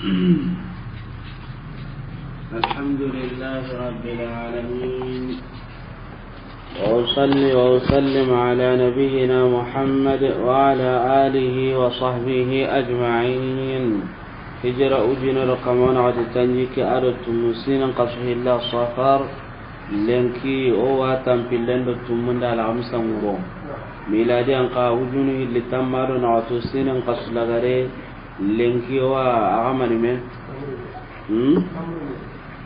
الحمد لله رب العالمين وأصلي وأسلم على نبينا محمد وعلى آله وصحبه أجمعين. هجر أجن رقمان عد التنجيك أردت مسين قصه الله صفر لنكي أواتا في اللند التمند على غمسة مرو ميلادي أنقا أجنه اللي تمارو نعطو سين قص لغري لنكي أغمر من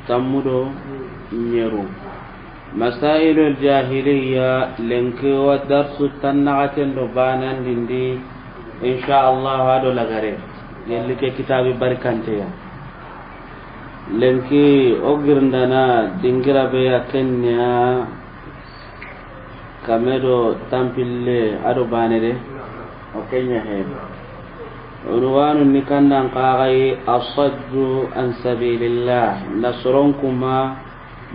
تمدو نيرو مسائل الجاهلية لنكي ودرس التنعة اللبانا لندي إن شاء الله هذا لغري يلي كتابي بركانتيا لنكي أغرندنا دنجرا بيا كنيا كاميرو تامبيلي أدو بانيري وكينيا هيد عنوان نكنا قاغي الصد عن سبيل الله نصرونكما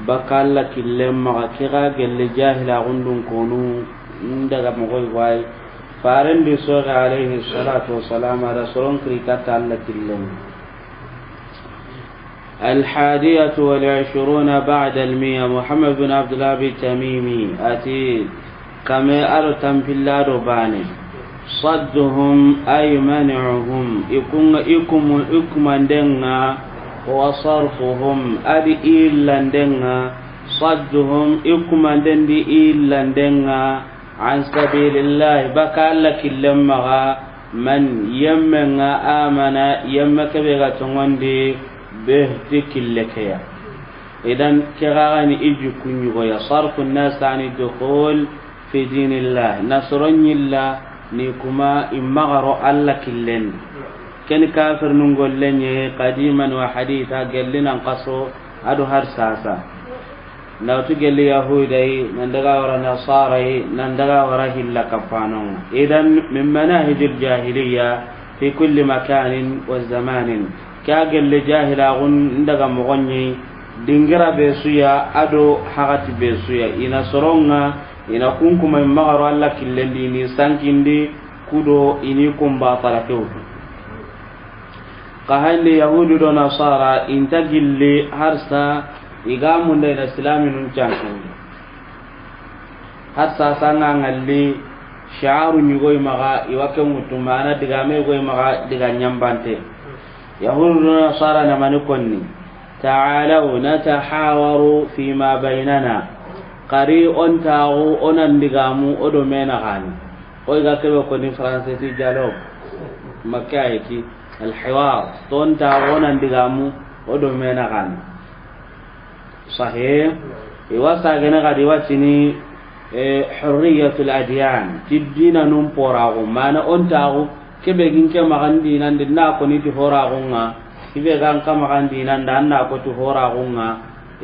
بكالا كلما كيغا جل جاهلا غندون كونو ندغا مغوي واي فارن بسوغ عليه الصلاة والسلام رسولون كريكات الله كلهم. 21 بعد 100 محمد بن عبد الله التميمي أتي كما أرتم في الله رباني صدهم أي منعهم إكم دنا وصرفهم أدي إلا دنا صدهم إكم دندي إلا دنا عن سبيل الله بكالك لما من يمنا آمن يمك بغتوندي بهتك لكيا إذن كغاني إجي كنيغويا صرف الناس عن الدخول في دين الله نصرني الله نيكما إمغرو الله كلن كان كافر نقول لني قديما وحديثا قال لنا انقصوا أدو هرساسا لو تقول لي يهودي نندغا ورا نصاري نندغا ورا هلا كفانون. إذن من مناهج الجاهلية في كل مكان والزمان كاقل لجاهلا غندغا مغني دينغرا بيسويا أدو حغت بيسويا إنا سرونغا إنا كنكم من مغرو الله كلندي نسانكين دي كودو إنيكم باطل كيوتو قهل لي يهود ونصارى إنتقل لي هرسا igamun da ina islami nun cankan har sasanga ngalli sha'aru nyugoy maga iwake mutuma ana diga me goy maga diga nyambante yahudu nasara na manikonni ta'alu natahawaru fi ma bainana qari on ta'u onan digamu odo mena gani oy ga kebe ko ni français ti dialogue makayati al hiwar ton ta'u onan digamu odo mena gani صحيح يواسع جنا قد يواسني حرية الأديان تدينا نمبوراغو ما أنا أنتاغو كبيرين كم عندنا عندنا كوني تفوراغونا كبيران كم عندنا عندنا كو تفوراغونا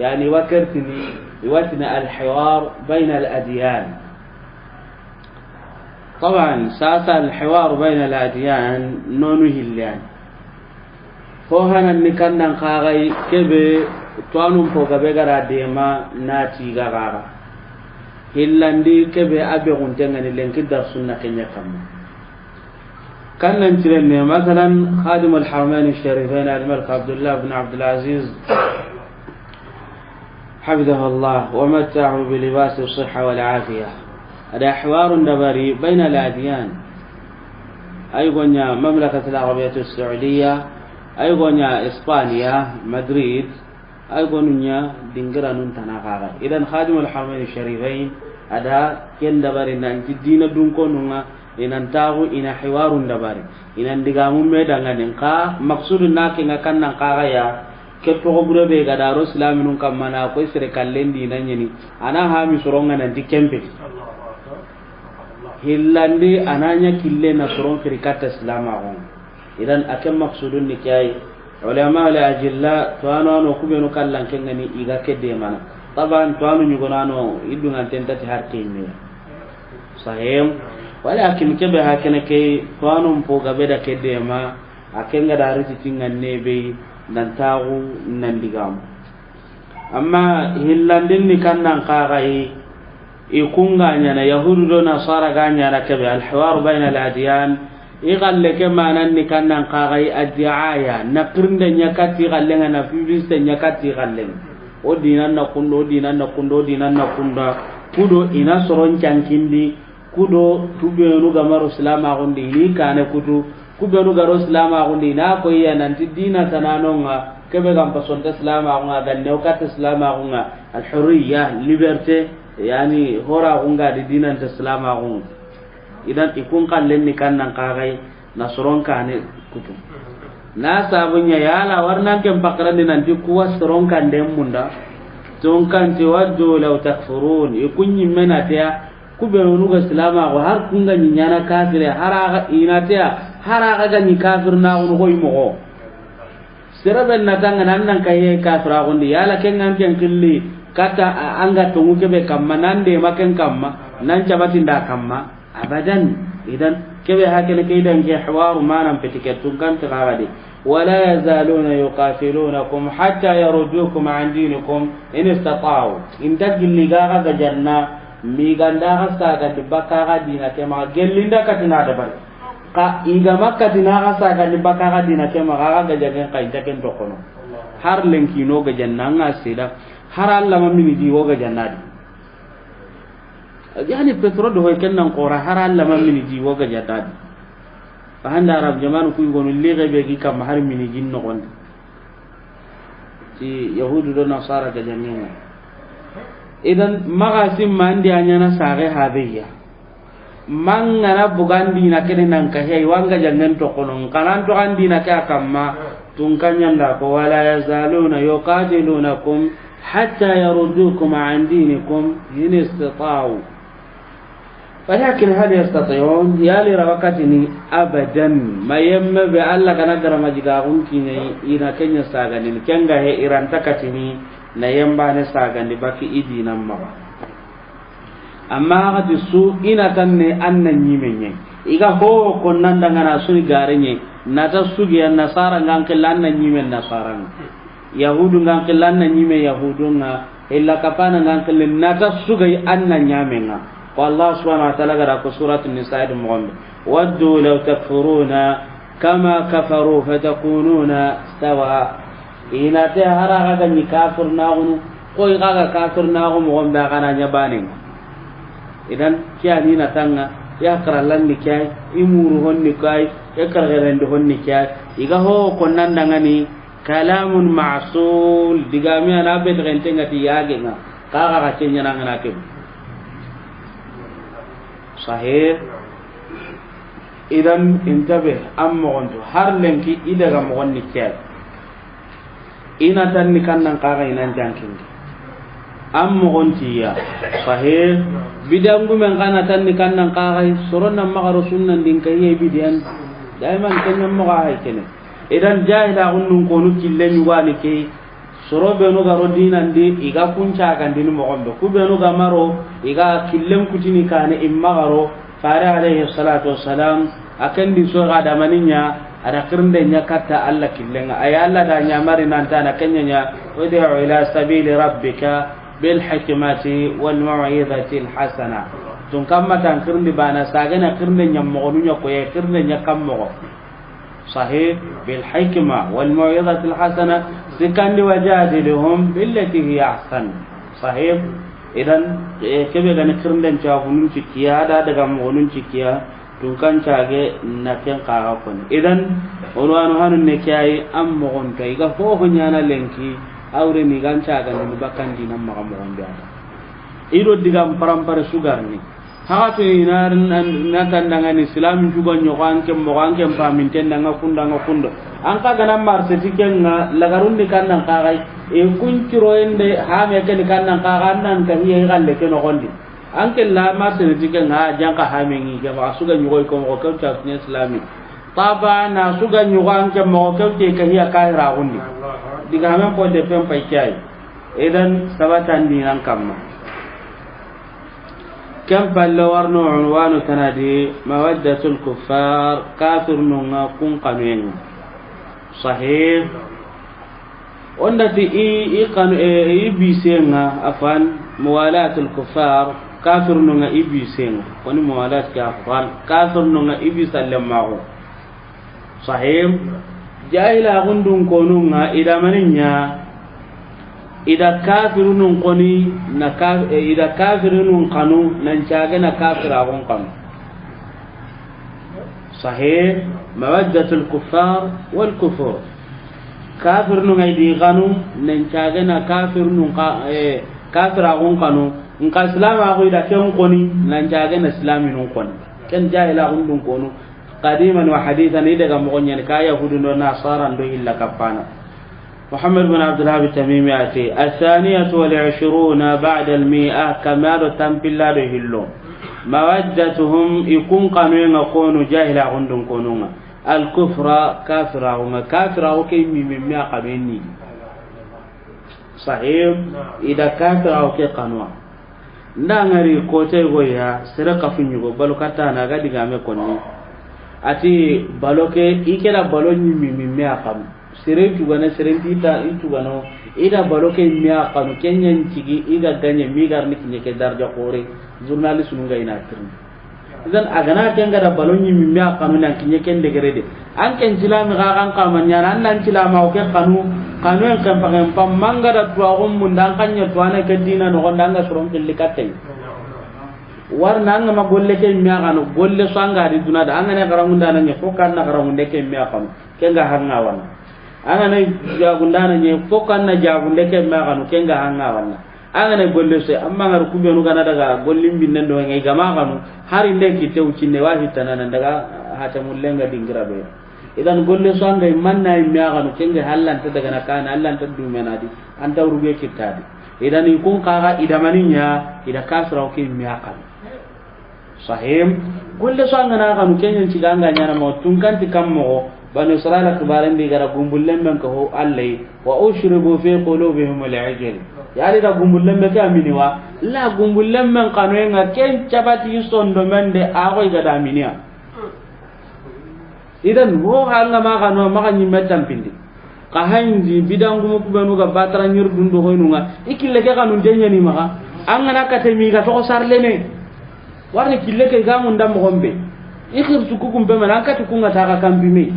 يعني وكرتني يواسنا الحوار بين الأديان. طبعا ساسا الحوار بين الأديان نونو هليان هو هنا نكنا نخاغي كبير tuanum po gabe gara dema nati gagara hillandi kebe abe guntenga ni lenki dar sunna kenya kam kan nan tirenne masalan khadim al haramain al sharifain al malik abdullah ibn abd al aziz حفظه الله ومتعه بلباس الصحة والعافية. هذا حوار دبري بين الأديان أيضا مملكة العربية السعودية أيضا إسبانيا مدريد أيقونيا دينغرا نونتانا. إذا خادم الحرمين الشريفين هذا كن دبر إن الدين دونكونونا إن أنتاعو إن حوار دبر إن عندكامو ميدانا نكا مقصود الناك إن كان نكايا كتوغبره بيجادارو سلام نونكا منا كوي سركالين دينا نيني أنا هامي سرونغا ننتي كمبي هلاندي أنا نيا كله نسرون كريكات سلام أغون. إذا أكم مقصود النكاي علماء الأجلاء توانو كوبينو كالان كنغني إيغا كديمانا طبعا توانو نيغونانو يدون أن تنتهي هاركيني صحيح ولكن كبه هكذا كي توانو مبوغا بدا كديما أكنغا دارتي تنغن نيبي ننتاغو نندقام. أما هلاندين نكالان قاغي يكون غانيانا يهود ونصارى غانيانا كبه الحوار بين الأديان igalle ke manan ni kannan qagai adiaya na qirnde nyakati gallenga na publicité nyakati gallenga o dinan na kundo kudo ina soron cankindi kudo tubenu gamaro islama gondi ni kane kudu kubenu garo islama gondi na ko iya nanti dina tananonga kebe gam pasonta islama gonga ganne o kat islama gonga al hurriya liberté yani hora gonga di dinan ta islama gonga idan ikun kallen ni kannan kagai nasron kane kutu na sabunya yala warnan kem pakrani nanti kuwa soron kan dem munda ton kan ti waddu law takfurun ikun yimena ta kubenu ga islama go har kunga nyana kafire haraga inatia haraga ga ni kafir na go mo siraben na tanga nan kai kafira gondi yala kengan ken killi kata anga tungu kebe kamma nande maken kamma nan jabatin da kamma abadan idan kebe hakene kaidan ke hiwaru manan petiketun kan tagade wala yazaluna yuqatilunakum hatta yaruddukum an dinikum in istata'u inda gilli ga ga janna mi ganda hasta ga dibaka ga dina ke ma gellinda katina da bar ka iga makka dina hasta ga dibaka ga dina ke ma ga jagen kai jagen to kono har lenki no ga janna nga sida har Allah mamini di wo ga jannati yani petro do hoy kennan qora har Allah mamini di wo ga jannati fa handa arab jamanu ku gonu lege be gi kam har mini jinno gon ci yahudu do nasara ga janna idan magasim mandi anyana sare hadiya mangana bugandi na kene nan ka hay wanga jangan to konon kanan to andi na ka kamma tun kanyanda ko wala yazaluna yuqatilunakum hatta yaruddukum an dinikum in istata'u walakin hal yastati'un ya li rawakatini abadan mayamma bi alla kana dara majiga gunki ina kenya saganin kenga he iran takatini na yamba ne sagandi baki idi nan ma amma ga su ina tanne annan yimenye iga ho konnan daga na suni garenye na ta sugi an nasara ngan killan nan yimen nasara yahudu ngan killan nan yimen yahudu nga illa kapana ngan killan na ta sugi annan yamenga wallahu subhanahu wa ta'ala gara ko suratul nisa dum gombe waddu law takfuruna kama kafaru fatakununa sawa ina te haraga ga ni kafir na gunu ko ga kafir na go mo gombe kana nyabani idan kiya ni na tanga ya karalan ni kai imuru honni kai ya kargaren do honni kai iga ho konnan dangani kalamun ma'sul digami ana be rente ngati yage nga kaga ga cenya na ngana ke sahih idan intabe amma gonto har lenki idaga mo gonni kai ina tan ni kannan kaga ina jankin am mo gontiya sahih bidangu men kana tan ni kannan kaga soronna magaro sunnan din kai bidian daiman kannan mo ga kene idan jahila gunnun konu killen wani ke sorobe no garo dinan di iga kunca kan din mo gombe kube no ga maro iga killen kutini kana imma garo fare alayhi salatu wassalam akan di so ada maninya ada kirnde nya kata Allah killenga ay Allah da nya mari nan ta na kenya nya ud'u ila sabili rabbika bil hikmati wal mau'izati al hasana tun kamma tan kirnde bana sagana kirnde nya mo nya ko ye kirnde nya kammo sahih bil hikma wal mau'izati al hasana sikandi wajadiluhum billati hiya ahsan sahih idan kebe ga kirnde cha hunun cikiya da daga mo hunun cikiya tun kan cage na ken kaga kon idan onwanu hanun ne kai am mo gon tay ga ho nyana lenki awre ni gan caga ni bakan dinan ma mo gon biya ido digam parampare sugar ni ha to ina na tandanga ni islam juga nyokan ke mo kan ke pamin ten nga kunda an ka gana mar setiken na lagarun ni kan nan kaga e kunciro ende ha me ken kan nan kaga nan kan yi galle ke no gondi anke la ma se diken ha janka ha mengi ke ba suga nyugo ko ko ta ni islami taba na suga nyugo anke mo ko te ka hiya kai ra gundi diga men ko de pem pai kai idan sabatan ni nan kamma kam ballo warno unwanu tanadi mawaddatul kuffar kafir nunga kun kanwen sahih onda ti i kanu e bisenga afan muwalatul kuffar kafir no nga ibisen koni muwalat ka afal kafir no nga ibisallem mago sahim jahila gundun kono nga ida maninya ida kafirun koni na ida kafirun kanu nan caga na kafira gon kanu sahih mawaddatul kuffar wal kufur kafirun ngai di kanu nan caga na kafirun kafira gon kanu nka islama ko ida ken koni nan caga na islamin koni ken jahila gundun kono qadiman wa hadithan ida ga mo nyen ka yahudu no nasara ndo illa kapana محمد بن عبد الوهاب التميمي أتي 22 بعد 100 كمال تنبلا رهلو مودتهم يكون قانون يكون جاهل عندهم كونونا الكفر كافر وكي من 100 قبيني صحيح إذا كافر وكي قانون ndangari kote goya seraka finyugo balo katana gadi game konni ati baloke ikela balo nyimi mi akam sere tugana sere tita itugano ida baloke mi akam kenyen tigi ida ganye mi garni kinye ke darja kore journalist nunga ina tirin idan agana kenga da balo nyimi mi akam nan kinye ken de grede an ken jilami ga kan kamanya nan nan jilama o ke kanu en kan pam manga da tuwa mun dan kanya tuwana ke dina no gondanga suron kilikatai warna anga ma golle ke miya kanu golle sanga di dunada anga ne garangunda na nye fokan na garangunde ke miya kanu kenga hanga wana anga ne jagunda na nye fokan na jagunde ke miya kanu kenga hanga wana anga ne golle se amma ngar kubbe nu kana daga gollim binne do ngai gama kanu hari nde kite ucinne wa hitana nan daga hata mullenga dingira be idan golle sanga manna miya kanu kenga hallanta daga na kana hallanta dumenadi anta uruge kitadi idan ikun kaga idamaninya ida kasra o ke miya kanu sahim golle so ngana kanu kenyen ciganga nyana mo tunkanti kammo banu israila kibaran di gara gumbullen men ko allai wa ushribu fi qulubihim al-ajl yali da gumbullen me ka miniwa la gumbullen men kanu nga ken cabati sondo mende ago ga da minia idan ho hanga ma kanu ma kan nyimme tampindi ka hanji bidangu mu kubenu ga batara nyir dundo hoynunga ikille ke kanu denyani maka angana katemi ga to sarlene warne kille ke gamu ndam gombe ikhir sukukum be man akati kunga taka kambime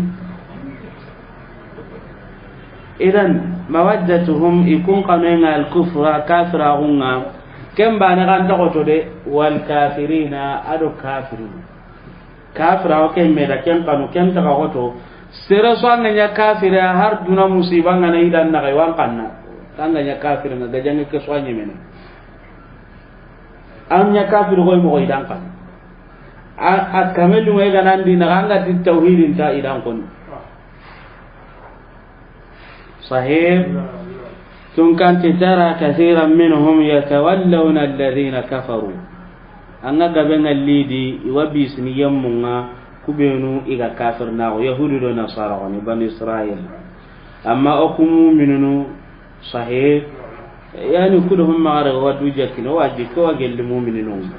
idan mawaddatuhum ikun qananga al-kufra kafira hunga kemba na kan to de wal kafirina ado kafirin kafira o kemme da kem kanu kem ta ko sera so nya kafira har duna musiba ngana idan na kai wan kanna kanga nya kafira nga gajange ke so anya mena anya kafir goy mo idan kan a kamelu ngai ganan di naganga di tauhidin ta idan kon sahih tun kan tara kaseeran minhum yatawallawna alladhina kafaru anga gaben allidi iwabi siniyam munga kubenu iga kafir na yahudu do nasara ni bani israil amma okumu minunu sahih yani kulluhum ma'ara wa dujakin wa jikko wa gel mu'minun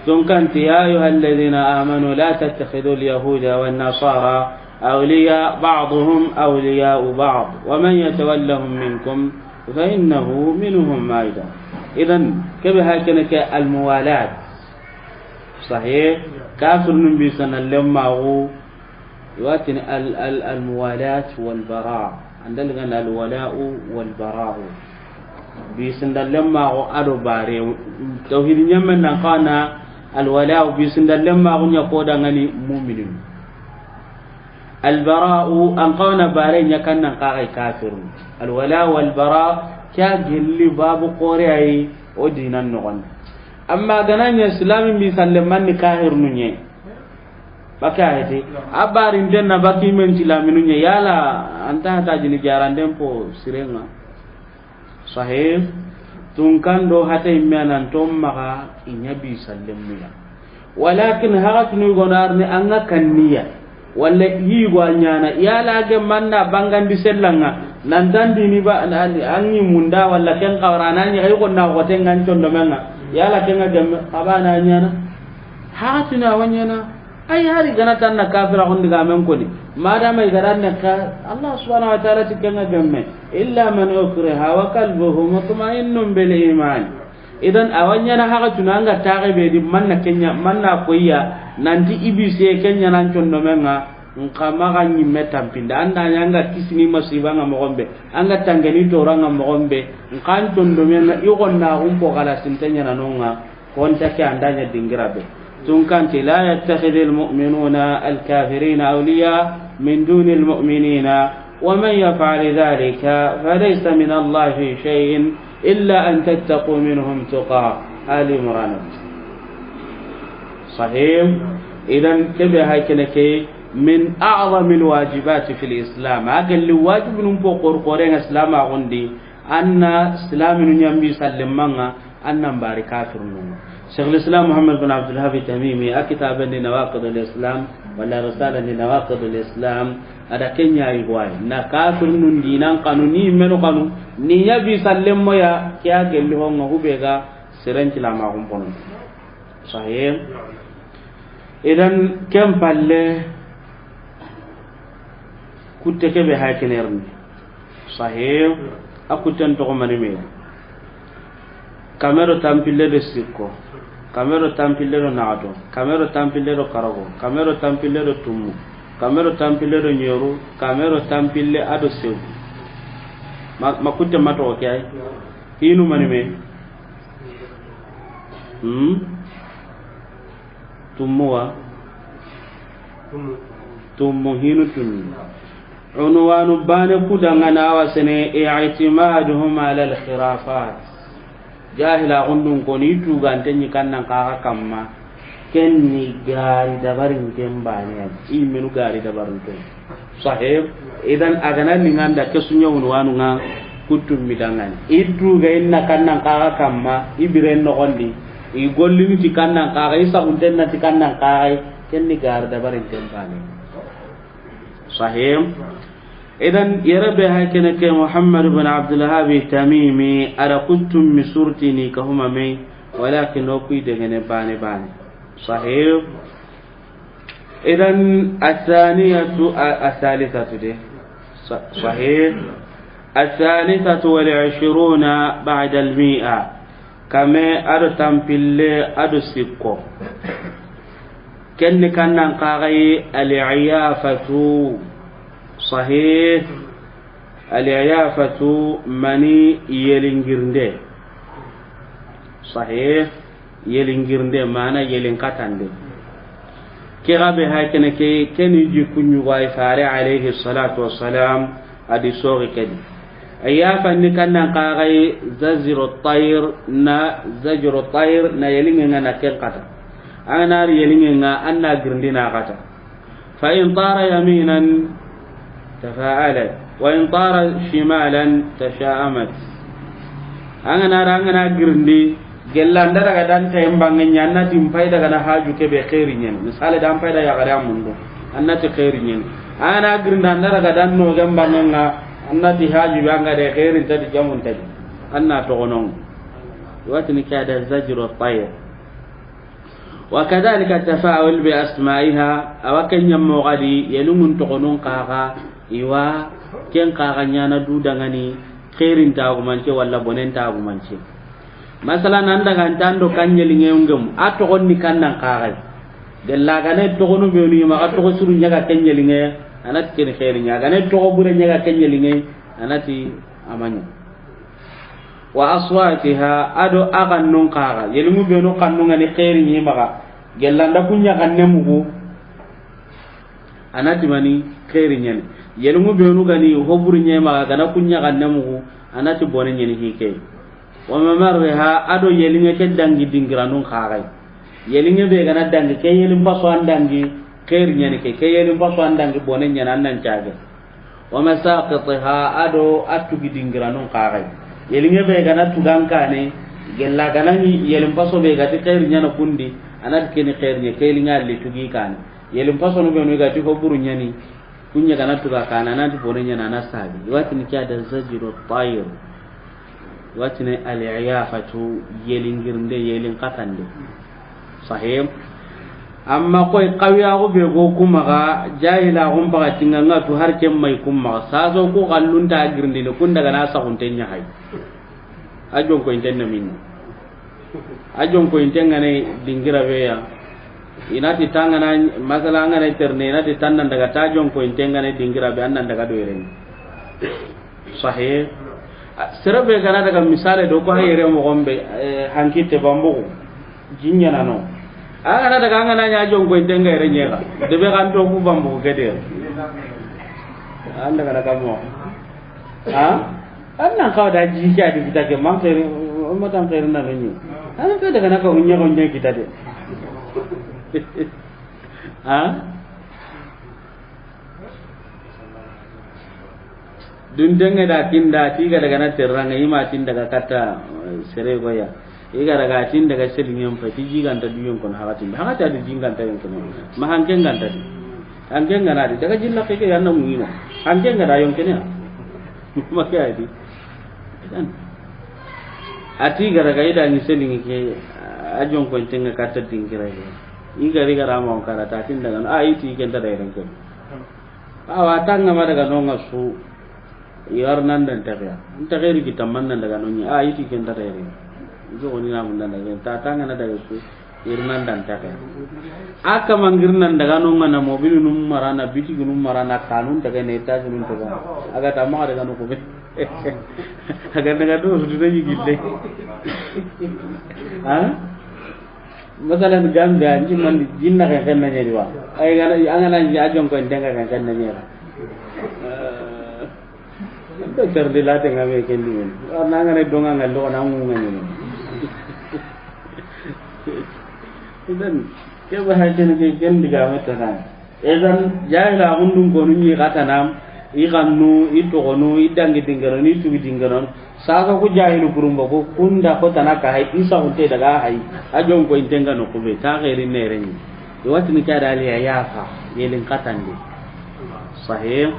don kan ya ayyuhalladhina amanu la tattakhidul yahuda wan nasara awliya ba'dhum awliya'u ba'd wa man yatawallahum minkum fa innahu minhum ma'ida idan kabe hakana ka al muwalat sahih kafir nun bi sanallam ma'u yatin al muwalat wal bara' andal gan al wala'u wal bara' bisindallemma ko ado bare tauhid nyamman nan kana alwala bisindallemma ko nyako dangani mu'minin albara'u an qana bare nyakan nan ka kafir alwala wal bara ka gilli babu qore ay o dinan no gon amma gananya islamin bisallemman ni kahir nunye baka hede abarin denna baki men islamin nunye yala anta ta jini jaranden po sirenga sahih tungkan do hata imyanan tomma inyabi sallemya walakin hagatnu gonarni anga kanniya walla yi gwanyana yala ge manna bangandi sellanga nan dandi ni ba anni munda walla ken qawrana ni ay gonna gote ngan condo menga yala ken ga abana nyana hagatna wanyana ay hari ganatan na kafira on diga men ko ni madama igaranna ka Allah subhanahu wa ta'ala tikenga gemme illa man ukriha wa qalbuhu mutma'innun bil iman idan awanya na haka tunanga tare be di manna kenya manna koyya nanti ibise kenya nan condo menga nkama ga nyimme tampinda anda nyanga kisini masiba nga mogombe anga tangani toranga mogombe nkan condo menga igonna umpo kala sintenya nanonga konta ke andanya dingirabe tunkan la yattakhidul mu'minuna al-kafirina awliya min dunil mu'minina ومن يفعل ذلك فليس من الله في شيء إلا أن تتقوا منهم تقى آل عمران صحيح إذن كبه هيك من أعظم الواجبات في الإسلام أقل واجب نفوق قرقورين إسلام عندي أن إسلام ينبي سلم منا أن نبارك كافر شيخ الإسلام محمد بن عبد الوهاب التميمي أكتاب نواقض الإسلام ولا رسالة نواقض الإسلام ada kenya igwai na kafir nun dinan kanuni meno kanu ni yabi sallem moya kya gelli honga hubega serenci la ma gumpono sahih idan kem palle kutte ke be hakenerni sahih akutan to mani me kamero tampille de sikko kamero tampille do naado kamero tampille do karago kamero tampille do tumu kamero tampille do nyoru kamero tampille ado sew makutte mato okay hinu manime tumuwa tumu hinu tumu unwanu bane kudanga na awasene i'timaduhum ala al-khirafat jahila gundun koni tu gantenyi kannan kaka kamma kenni gari dabarin kembani imenu gari dabarin to sahib idan agana ninganda kesunya unwanu nga kutum midangan itu ga inna kannan kaga kamma ibiren no gondi I gollini ti kannan kaga isa untenna ti kannan kaga kenni gari dabarin kembani sahib idan yarabe hakene ke Muhammad ibn Abdul Wahhab Tamimi ara kuntum misurtini kahuma mai walakin okui degene bane صحيح إذن الثالثة دي صحيح الثالثة والعشرون بعد 100 كما أرتم في اللي أدسكو كن كان نقاغي العيافة صحيح العيافة مني يلنجرنده صحيح yelingirnde mana yelinkatande ke gabe hakene ke keni jikunyu wa ifare alayhi salatu wassalam adi sori kedi ayafa ni kannan qagai zajru tayr na yelinga na ken kata anar yelinga anna girndina kata fa in tara yaminan tafa'ala wa in tara shimalan tasha'amat angana girndi gella ndara ga dan tay mbangen nyanna tim fayda ga na haju ke be khairi nyen misale dan fayda ya ga mundo annati khairi nyen ana grinda ndara ga dan no ga mbangen nga annati haju ba nga de khairi tadi jamun tadi anna to gonon wati ni kada zajru tayr wa kadhalika tafa'ul bi asma'iha awakan nyammo gadi yelumun to gonon kaga iwa ken kaga nyana dudangani khairin ta gumanche walla bonen ta gumanche masalan anda gantando kanyelinge ungem ato gonni kannan kagai della gane to gono be ni ma ato ko suru nyaga kanyelinge anat ken khairinya gane to go bure nyaga kanyelinge anati amanya wa aswatiha ado agan non kaga yelimu be no kannu ngani khairinya maga gellanda kunya kanne mugo anati mani khairinya yelimu be no gani hoburu nyema gana kunya kanne mugo anati bonen nyeni hike wa mamarha ado yelinge ke dangi dingiranun khagai yelinge be gana dangi ke yelim paso andangi khair nyane ke yelim paso andangi bonen nyana nan caage wa masaqitha ado atu dingiranun khagai yelinge be gana tugankane gella gana ni yelim paso be gati khair nyana kundi anat ke ni khair nye ke yelinga le tugi kan yelim paso no be no gati ko buru nyani kunya gana tuga kana nan bonen nyana nasabi wati ni kada zajru tayr watine al-iyafatu yelingirnde yelin katande sahih amma koy qawiya go be go kuma ga jahila gum baga tinganga to har kem mai kuma saso ko kallun ta girnde ne kun daga na sa huntenya hay ajon ko intenna min ajon ko intenga ne dingira be ya inati tangana masala ngana terne inati tannan daga tajon ko intenga ne dingira be annan daga do yeren sahih serabe kana daga misale do ko hayere mo gombe hankite bambugo jinya nano ana daga ngana nya jon ko intenga yeren nyega de be kan to ku bambugo gede anda kana kamo annan kaw da ji ja di kita ke man khair umma tan khair na ni ana to daga naka hunya gonnya kita de dun denga da tinda tiga daga na terranga ima tin daga kata sere goya iga daga tin daga sirin yam fati jigan ta duyon kon hakatin hakata da jingan ta yon kon ma hanken ganta di hanken gana di daga jilla ke yanna muino hanken gada yon kenya makaya di dan ati gara ga ida ni sirin ke ajon kon tenga kata dingira iga riga rama on kara ta tin daga iti kenta da yon kon awa tanga ma daga nonga su yar nan dan ta ya ta gairi kita mannan daga nonya iti kenta da yon jo woni na mun nan daga ta tanga na daga su irnan dan ta ya aka mangirnan daga nonga na mobil num marana biti num marana kanun daga ne ta junun to ba aga ta ma daga no ko be aga daga do su dai gille masalan gamba anji man jinna kan kan nanya diwa ay gana angana ji ajon ko ndenga kan kan nanya to cerdi la tenga me kendi men na ngane donga ngallo na ngunga ni idan ke ba hajene ke kendi ga mata na edan jahila hundum ko nuni kata nam I kannu I togonu I dangi dingaron I tugi dingaron saka ku jahilu kurumba ko kunda ko tanaka hay isa hunte daga hay ajon ko intenga no kube ta gairin ne renyi wati ni kada ali yafa yelin katande sahih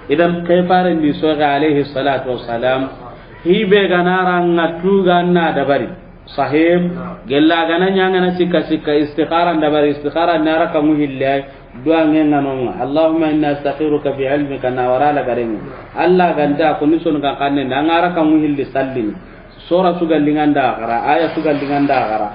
idan kai faran di so ga alaihi salatu wassalam hibe ganara ngatu ganna dabari sahih gella gananya ngana sikka sikka istikhara dabari istikhara nara kamu hillai dua ngenga nonga Allahumma inna astakhiruka bi ilmika na warala gareni Allah ganda ko nison kan kanne ngara kamu hilli sallini sura sugal linganda gara aya sugal linganda gara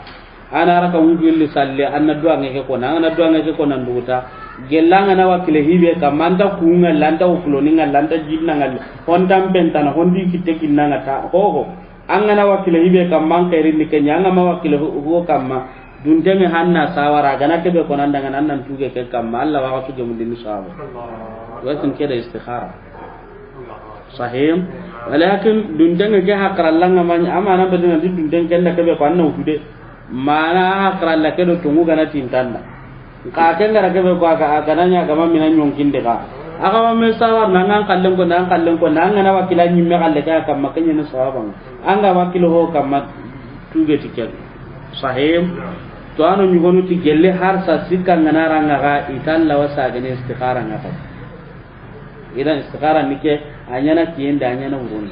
ana raka mu hilli salli anna dua ngeke ko na ana dua ngeke ko nan duta gelanga na wakile hibe kamanda kuunga landa ufulo ninga landa jinna ngal hontam pentana hondi kitte kinanga ta ho angana wakile hibe kamman kairin ni kenya ngama wakile ho kamma dunteme hanna sawara gana kebe ko nan daga nan tuge ke kamma Allah wa tuge mun din sawa wasin keda istikhara sahih walakin duntenge ke hakrallanga man amana badina duntenge kenda kebe ko anna utude mana hakralla kedo tungu gana tintanda ka kenga kebe ko aka gananya gama minan yonkinde ka aka mamme sawar nan kallen ko nan na wakila nyimme kalle ka kamma kenya na sawaba anga wakilo ho kamma tuge tikel sahih to anu nyugonu ti gelle har sa sikka nganara ngaga italla wasa gane istikhara ngata idan istikhara nike anyana kienda anyana urun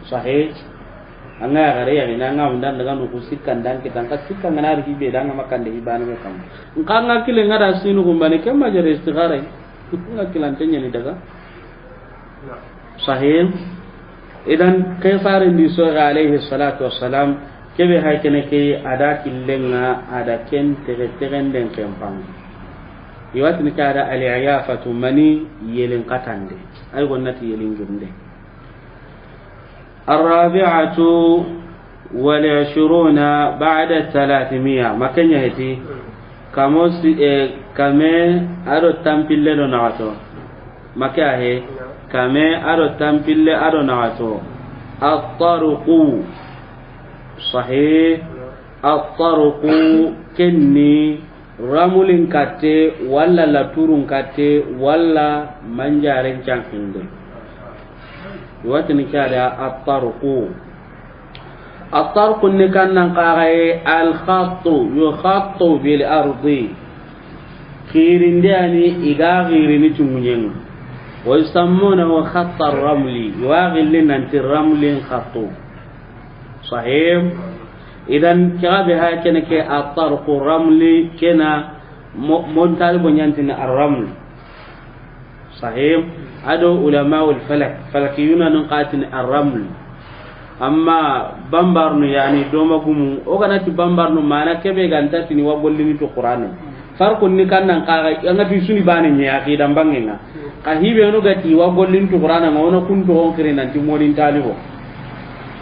sahih anga gare ya ina nga undan daga no kusikka ndan kitan ka sikka nganara hibe danga makande hibana me kam nganga kile ngada sinu gumbane kemma jare istikhara nga kilantenya ni daga sahih idan kayfarin di so alaihi salatu wassalam kebe hay kene ke ada killenga ada ken tere den kempang iwat ni kada al iyafatu mani yelen katande ay gonnati yelen gumde الرابعه والعشرون بعد 300 makanya heti kamos kame aro tampille do nawato makahe kame aro tampille aro nawato at-tarqu صحيح الطرق كني رمل كاتي ولا لاتورن كاتي ولا منجارن چانكinde watni kada الطرق نكان قاغي الخط يخط بالارض خيرنداني ايغا غيرني تمنين ويسمونه خط الرمل يواغل لنا الرمل خط صحيح اذا كابها كنك الطرق الرمل كنا منتال بنيانتنا الرمل صحيح ادو علماء الفلك فلكيون نقاتن الرمل amma bambarnu yani doma gumu o kana ti bambarnu mana kebe ganta tini wa gollini to qur'an farqun ni kannan kaga yanga fi suni bani nya ki dan bangenga ka hibe no gati wa gollin to qur'an ngono kun to on kire nan ti modin talibo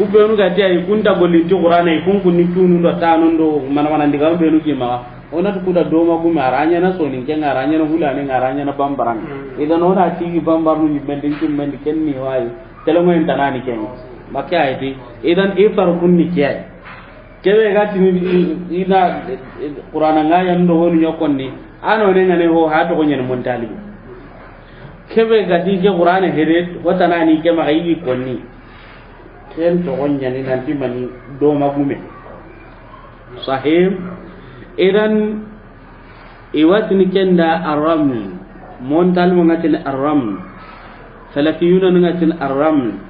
kubbe no gati ay kunta gollin to qur'an ay kun kunni tunu do tanun do mana ndiga be no ki ma ona to kuda doma gumu aranya na sonin ken aranya na hulane aranya na bambaran idan ona ti bambarnu ni bendin tum mendi ken ni wai telongo en tanani ken makya iti idan ifar kunni kiyai kebe gati ni ina qur'ana ngaya ndo woni nyokonni ano ne ngane ho ha to gonya mon talibi kebe gati ke qur'ana heret watana ni ke ma yi konni ken to gonya ni nanti mani do magume sahih idan iwatni kenda arram mon talmo ngatin arram salafiyuna ngatin arram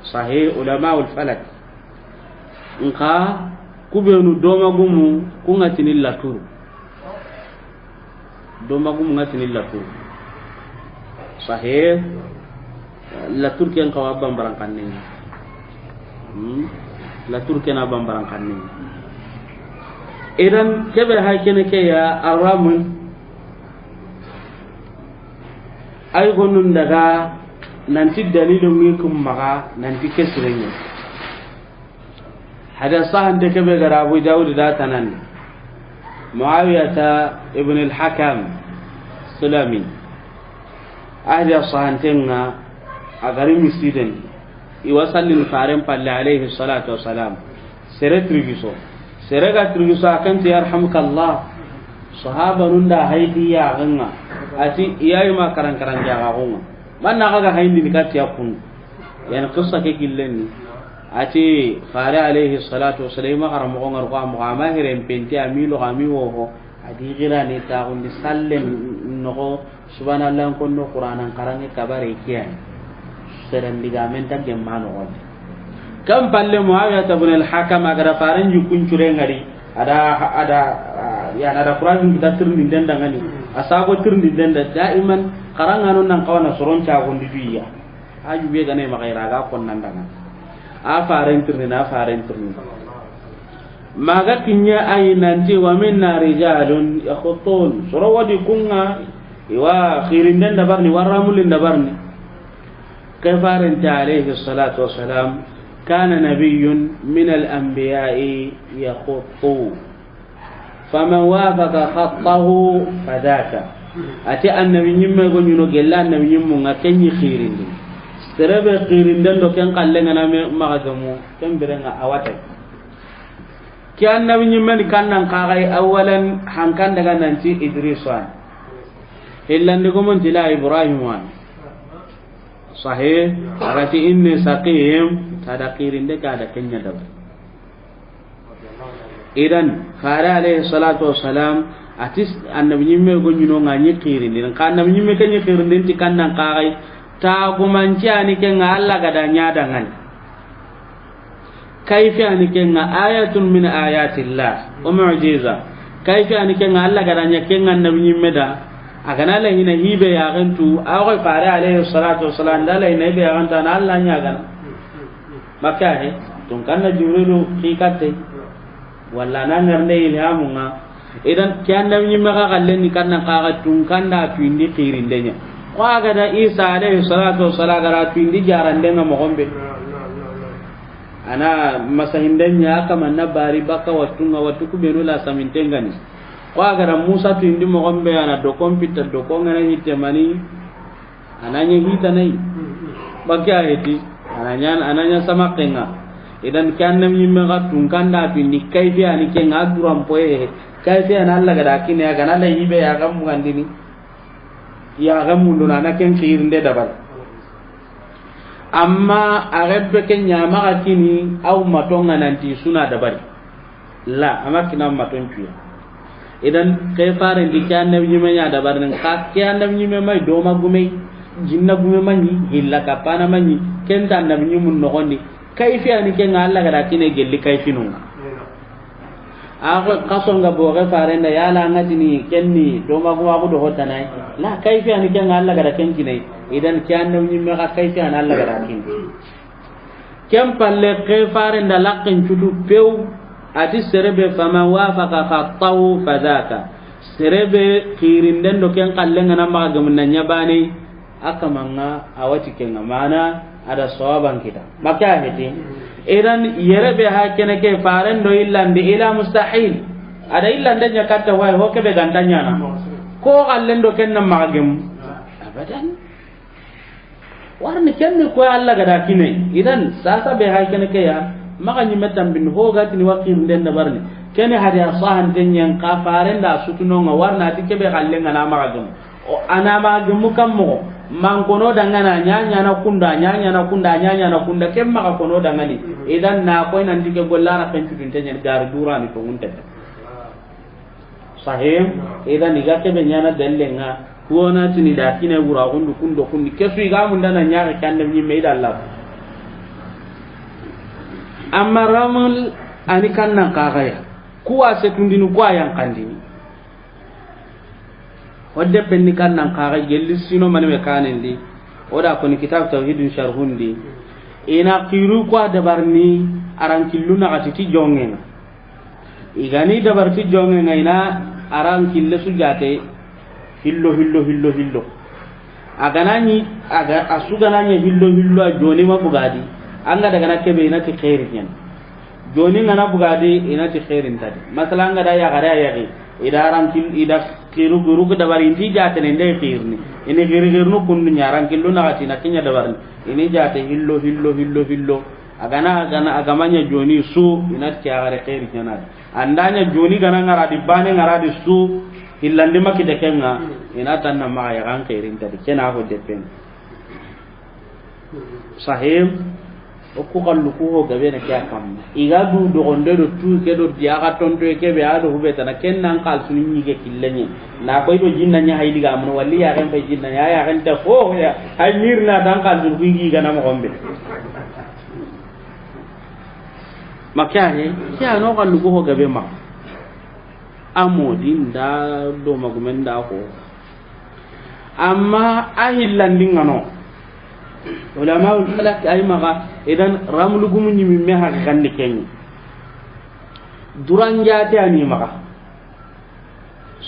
sahih ulama ul falak nka kubenu doma gumu kungatini latur doma gumu ngatini latur sahih latur ken kawa bambarang kanni latur ken bambarang kanni idan kebe hakene ke ya aramun ay gonun daga nanti dalilun minkum maga nanti kesrenya hada sahan de kebe gara Abu Dawud da tanan Muawiyah ibn al-Hakam Sulami ahli sahan tenga agari misiden iwasallin faren palle alayhi salatu wassalam sere trigiso sere ga trigiso akan ti yarhamukallah sahaba nunda haidi ya ganga ati iyai ma karan jaga gonga manna kaga hayndi dikati yakun yani qissa ke gillen ati fare alayhi salatu wassalam haram ko ngar ko ma hiren penti amilo amiwo ho adi gira ni ta on sallem no subhanallah ko no qur'anan karange kabare kiyan seren diga men ta gemmano on kam palle muawiyah ibn al-hakam agara faran yukun cure ngari ada ya ada qur'an kita tirni denda ngani asabo tirni denda daiman karangano nan kawana soron ca gondi duya aju be gane magaira ga kon nan danga a faren tirni maga kinya ay nanti wa minna rijalun yakhutun soro wadi kunga iwa khirin den dabarni waramulin dabarni kafaren ta alayhi salatu wassalam kana nabiyyun min al-anbiya'i yakhuttu faman wafaqa khattahu fadaka ati annabi nyimme go nyuno gella annabi nyimmu ngakenyi khirindi serebe khirinden do ken kallenga na magagamu ken berenga awata ki annabi nyimme ni kannan kagai awalan hankan daga nanti idrisan illande go mon tila ibrahim wan sahih arati inni saqim tada khirinde ka da kenya dabar idan fara alayhi salatu wassalam atis annabi nyimme go nyuno ngani khirindi kan annabi nyimme kenyi khirindi ti kannan kagai ta gumanci ani kenga Allah gada nyada ngan kaifi ani kenga ayatun min ayatillah wa mu'jiza kaifi ani kenga Allah gada nya kenga annabi nyimme da agana la hina hibe ya gantu aw fara alayhi salatu wassalam dala hina hibe ya ganta na Allah nya gana maka he tun kanna jibrilu hikate walla nan ngarne ilhamunga idan kyan nabi nyimme ka kallen ni kanna ka tun kanda tuindi khirindenya ko aga da Isa alayhi salatu wassalam gara tuindi jarandenga mo gombe ana masahindenya kama nabari baka watunga watuku benu la samintengani ko aga da Musa tuindi mo gombe ana do computer do ko ngana hitemani ananya hitanai bakya heti ananya sama kenga idan kyan nabi nyimme ka tun kanda tuindi kaifi ani kenga duram poe kaifi ana Allah gada kine aga na yibe ya gamu gandini ya gamu ndona na ken khirinde dabar amma arabbe ken nyama akini au matonga nanti suna dabar la amma kina maton tuya idan kai fare di kyan nabi nyimme nya dabar nan ka kyan nabi nyimme mai do magume jinna gume mani illa kapana mani ken tan nabi nyimmun no gondi kaifi ani ken Allah gada kine gelli kaifi nunga ako kasonga boge farenda yala ngatini kenni do magu magu do hotanai la kaifi ani ken Allah gada kenki nei idan kyan nam nyimme ka kaifi an Allah gada kenki kem palle ke fare nda laqin tudu pew ati serebe fama wafaqa khattahu fadaka serebe khirinden do ken kallenga na maga gamunna nyabani akamanga awati kenga mana ada sawaban kita maka heti idan yerebe ha kene ke faren do illande ila mustahil ada illande nya katta way ho ke be gantanya na ko kallen do ken na maga gem abadan warni kenni ko Allah gada kine idan sasa be ha kene ke ya maka nyi metam bin ho gati ni waqi den da barni kene hada sahan den yan ka faren da sutuno nga warna ti kebe kallen na maga gem o ana maga gem kam mo man kono dangana nyanya na kunda kemma ka kono dangani idan na koy nan dige gollara kan tudun tanya gar durani to munta sahim idan iga ke be nyana dallenga kuona tini da kine gura kundo kundi kesu iga mun dana nyaaka kande mi meida Allah amma ramal ani kanna kaagaya kuwa se tundinu kwa yang kandini wadde penni kannan kaga gelli sino mani me kanendi oda ko ni kitab tauhidun sharhundi ina qiru ko dabarni aran killuna atiti jongen igani dabarti jongen ina aran kille sujate hillo aganani aga asugananya hillo joni mabugadi anga daga nakebe ina ti khairin joni ngana bugadi ina ti khairin tadi masalan ga da ya gara ya idaran kil ida kiru guru ke dabar inti jate ne ndey khirni ini giru kundu nyaran killu na ati nakinya dabar ini jate hillo agana agamanya joni su inat kiagare khairi nyana andanya joni gana ngara di bane ngara di su hillandi makki de kenga inatan na ma ya kan khairin tadi kena ho depen sahim o ku kallu ku ho gabe na kya kam iga du do gonde do tu ke do dia ga tonto ke be ado hubeta na kennan kal suni ni ke killenye na koy do jinna nya haydi ga mun walli ya kan be jinna ya kan ta ko ya hay mirna dan kal du ngi ga na mo gombe makya he kya no kallu ku ho gabe ma amodin da do magumen da ko amma ahillandin ngano ulama ul falak ay maga idan ramlu gumu nyimi me ha kan kenni duranja ta ni maga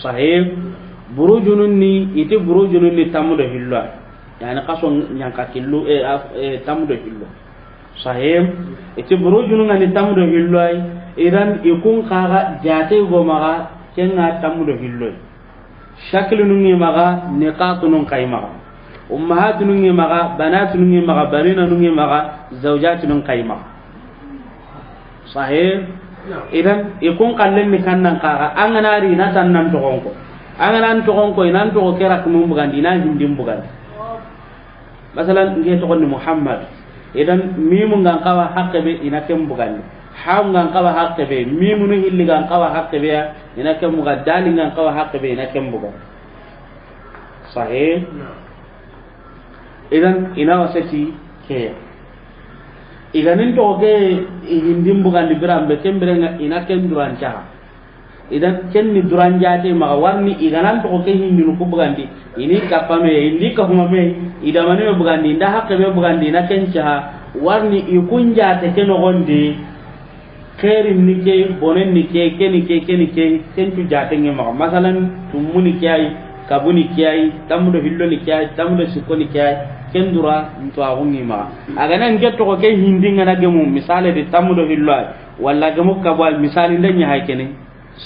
sahib burujunun ni ite burujunun ni tamudo hillo yani qaso nyanka killu tamudo hillo sahib ite burujunun ni tamudo hillo idan ikun kaga jate go maga kenna tamudo hillo shaklunun ni maga niqatunun qaymaga ummahatun ngi maga banatun ngi maga barina ngi maga zawjatun qayma sahih idan ikun kallen ni kannan kaga anganari na tannan to gonko anganan to gonko inan to kera kum bugandi na hindim bugandi masalan ngi to ni muhammad idan mimu ngan kawa hakbe inakem bugandi haw ngan kawa hakbe mimu no hilli ngan kawa hakbe inakem bugadali ngan kawa hakbe inakem bugandi sahih idan ina wasati ke iganin to ke hindim bugan di birambe kembere ina ken duranca idan ken ni duranja te ma warni iganan to ke hindinu ko bugan di ini kapame indi ka huma me ida mane me bugan di nda hakke me bugan di na ken cha warni ikunja te ken gonde khairin ni ke bonen ni ke ken tu jate ngi ma masalan tumuni kiyai kabuni kiyai tamudo hillo ni kiyai tamudo sikoni kiyai kendura nto agunni ma aga nan getto ko ke hindinga na gemu misale de tamudo hillo walla gemu kabal misali ndanya haykene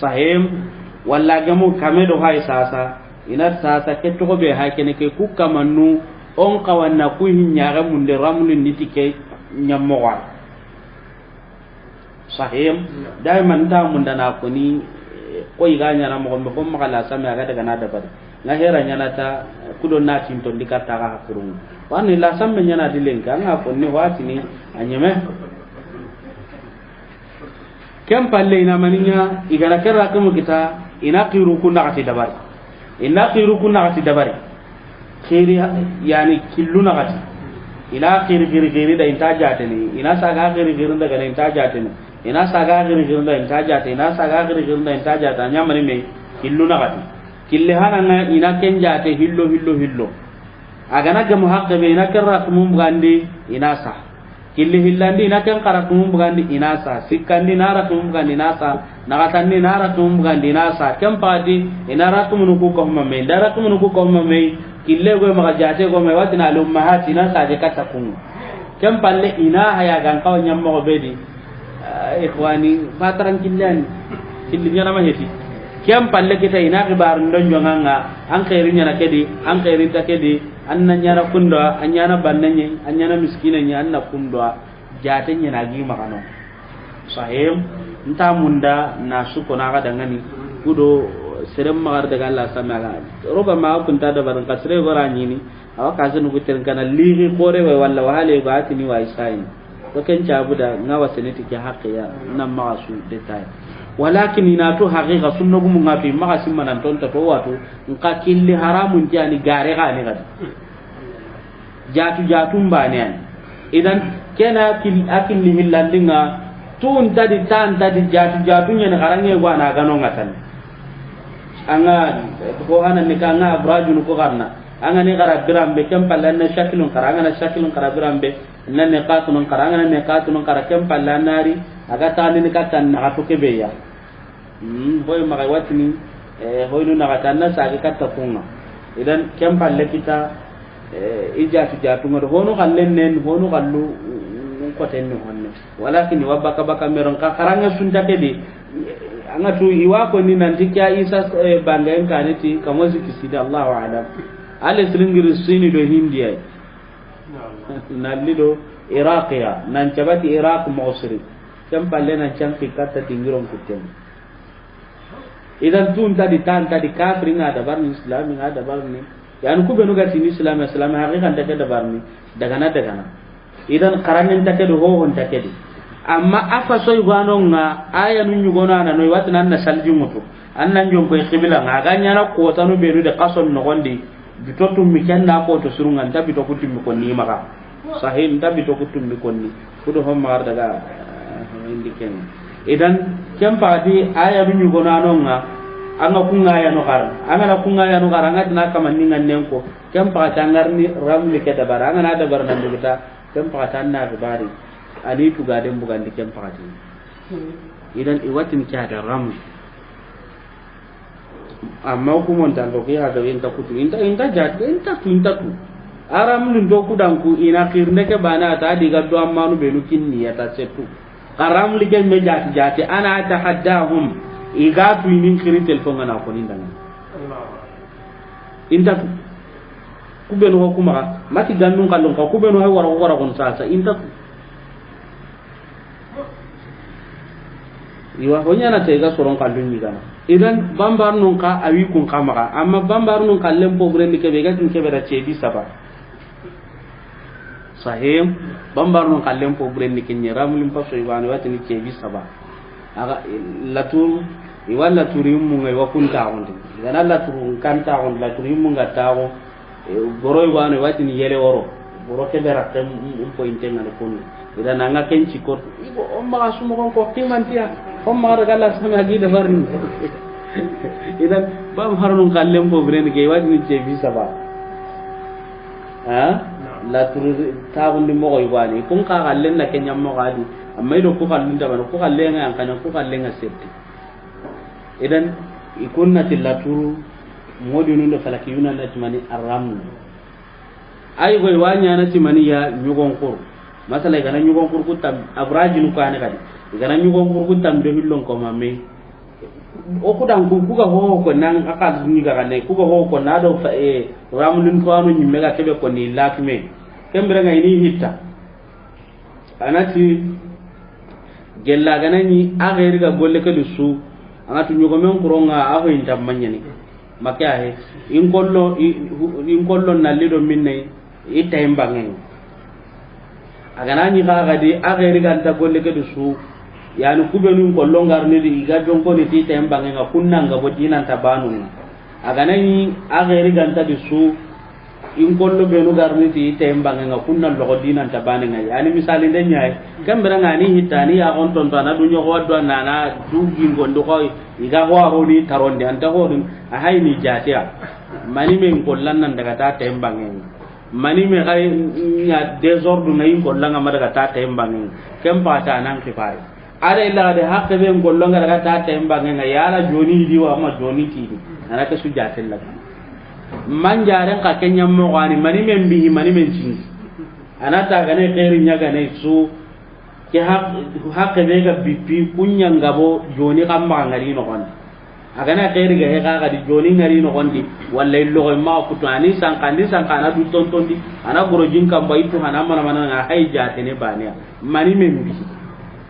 sahim walla gemu kamedo hay sasa ina sasa ketto ko be haykene ke kukka mannu on kawanna ku hinyaga munde ramul nitike nyammowa sahim daiman ta mundana ko ni ko iganya na mo ko makala sama aga daga na dabar na hera nyana ta kudo na tinto dikata ga hakurun wani la samme nyana dilenga nga ko ni wati ni anyeme kem palle ina maninya igara kerra ko kita ina qiru kunna ati dabar khiri yani killuna gati ila khiri da intaja tani ina saga khiri daga intaja tani ina saga khiri da intaja tani ina saga khiri da intaja tani nyamani me killuna gati kille hananga ina kenja te hillo agana ga muhaqqabe ina karra mum gandi ina sa killi hillandi na kan karatum bugandi inasa sikandi naratum bugandi inasa nagatandi naratum bugandi inasa kempadi inaratum nuku ko mamme daratum nuku ko mamme kille go maga jate go me watina al ummahati na saje katakun kempalle ina haya gan kaw nyammo go bedi ikhwani fataran killani killi nyana ma heti kempalle kita ina kibar ndon jonganga an khairinya na kedi an khairinta kedi anna nyana kundwa anyana bannanye anyana miskinanya anna kundwa jatenya nagi makano sahim nta munda na suko na ga dangani kudo serem magar daga Allah samaga roba ma kunta da baran kasre gorani ni awa kazanu guten kana ligi kore wa walla wale ga atini wa isain to ken jabuda ngawa seneti ki haqiya nan ma su detail walakin ina to haqiqa sunno gum ngafi ma simman ton to wato nka killi haramun jani gare ga ne gadi jatu mbane idan kena akin li hillandinga tun tadi jatu nya ne garange gwa na gano ngatan anga ko hanan ni kanga abrajun ko garna anga ni gara birambe kempalan na shakilun karanga na shakilun karabirambe nan ne qatunun karanga ne qatunun karakem pallanari aga tani ni katan na to kebeya boy magai watni hoynu na katanna sagi katta kunga idan kempalle kita jatu ngor hono kallen nen hono kallu ko tenni honne walakin wabaka baka meron ka karanga sunta kedi anga tu iwa ko ni nan tikya isa bangayen kaneti kamozi kisida Allahu a'lam ale silingir sini do hindiya nallido iraqiya nan cabati iraq mosri kempalle nan canki katta tingiron kutten idan tun tadi kafirin ada barni islamin ada barni yani ku benu gati ni islam haqiqan daga da barni daga na idan karanin take do ho hon take di amma afa soy gwanonga aya nun nyugona na noy watna na salji mutu annan jon koy khibila nga ganya na ko tanu benu de qason no gondi bitotum mi kenna ko to surungan tabi to kutum ko ni maka sahih tabi to kutum ko ni kudo hom mar daga indiken idan kempa di aya nun nyugona nonga anga kunga ya no gar anga dina kamanni ngannen ko kempa tangarni ramli ke dabara anga na dabar nan dugita kempa tanna bari ani tu gaden bugan di kempa ti idan iwatin kya da ram amma ku mon tan ko ya da inta kutu inta jat inta tu aram lun do ku dan ku ina kirne ke bana ta diga do amma nu belu kinni ya ta setu karam lige me jati ana tahaddahum iga tu inin kiri telefon ngana ko nindan inta ku benu ko kuma mati gannun kallon ka ku benu hay wara kon sasa inta iwa honya na tega soron kallun ni gana idan bambar nun ka awi kun kamara amma bambar nun kallen pogre ni ke be gatin ke bera cebi saba sahim bambar nun kallen pogre ni kenye ramulin paso iwani wati ni cebi saba aga latur iwalla turim mu ngai wakun ta on gana latur kan ta on latur mu ngata ko goro iwani wati ni yele oro goro ke bera tem po intenga ne kun idan anga kenci ko ibo on ma sumo ko kimantia on ma daga la sama gi da barni idan bam harun kallem po bren ge wadi ni ce visa ba ha la turu ta gon ni mo ko ibani kun ka kallen na kenya mo gadi amma ido ko kallun da ko kallen nga kan ko kallen nga septi idan ikunna tilatu modi nun da falaki yuna na timani arram ay goy wanya na timani ya nyugon kur masala gana nyugon kur kutam abraji nu kane kadi gana nyugon kur kutam de hillon ko mamme o ko dan ku ga ho ko nan aka ni ga ne ku ga ho ko na do fa ramulun ko anu nyimme ga tebe ko ni lakme kembere ga ini hitta anati gella gana ni ageri ga golle ke lusu anatu nyugo men kuronga aho inta manyani makya he in kollo nallido minne ita imbangen agana ni ga di ageri ga ta golle ke lusu yani kubenu kollo ngarni di ga jonko ni ita imbangen kunna ga bodina ta banu agana ni ageri ga ta lusu in kollo benu garni ti temba nga kunna logo dinan tabane nga yani misali den nyaay kambera ngani hitani ya on ton tana dunyo ko do nana dugi ngondo ko iga ho ho ni taronde anta ho dum a hayni jatiya mani men kollan nan daga ta temba nga mani me kay nya désordre ngai ko langa madaga ta tembangin kem pata nan kifai ada illa de hakke be ngollo ngara ta tembangin yala joni di wa ma joni ti ana ka suja tella man jaren ka kenya mo wani mani men bihi mani men cin anata gane khairi nya gane su ke hakke be ga bipi kunya ngabo joni kamma ngari no kon agana khairi ga he ga di joni ngari no kondi walla illo ma ko to ani sankana du tontondi ana goro jinka mbay to hana mana nga hay jate ne baniya mani men bi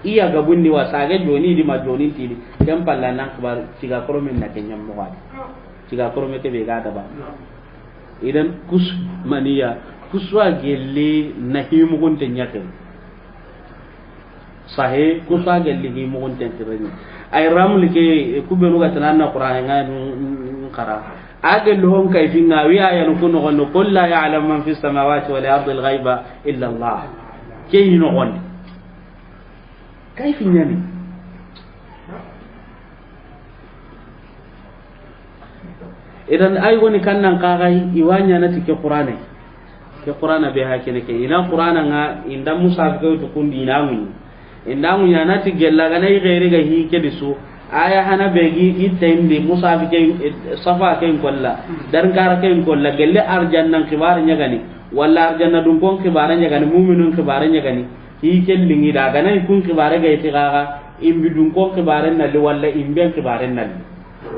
iya ga bunni wasage joni di ma joni tidi dem palla nan kbar ciga koro men na kenyam mo wadi ciga koro me te be ga da ba idan kus maniya kuswa gelle na himu gonte nyake sahe kuswa gelle himu gonte tirani ay ramli ke kubenu ga tanana qur'an nganu qara agel hon kay finga wi ayan kunu gonno qul la ya'lam man fis samawati wal ardi al ghaiba illa allah kay no gon kay finyani idan ay woni kannan kagai iwanya na tike qur'ane ke qur'ana be hakene ke ina qur'ana nga inda musa ko to kundi ina mun inda mun yana ti gella ga nay ghairi ga hi ke disu aya hana begi itende musa ke safa ke kolla dar gara ke kolla gelle arjannan kibar nya gani walla arjanna dum bon kibar nya gani mu'minun kibar nya gani hi ke lingi da ga nay kun kibar ga iti ga imbi dum ko kibar na le walla imbe kibar na le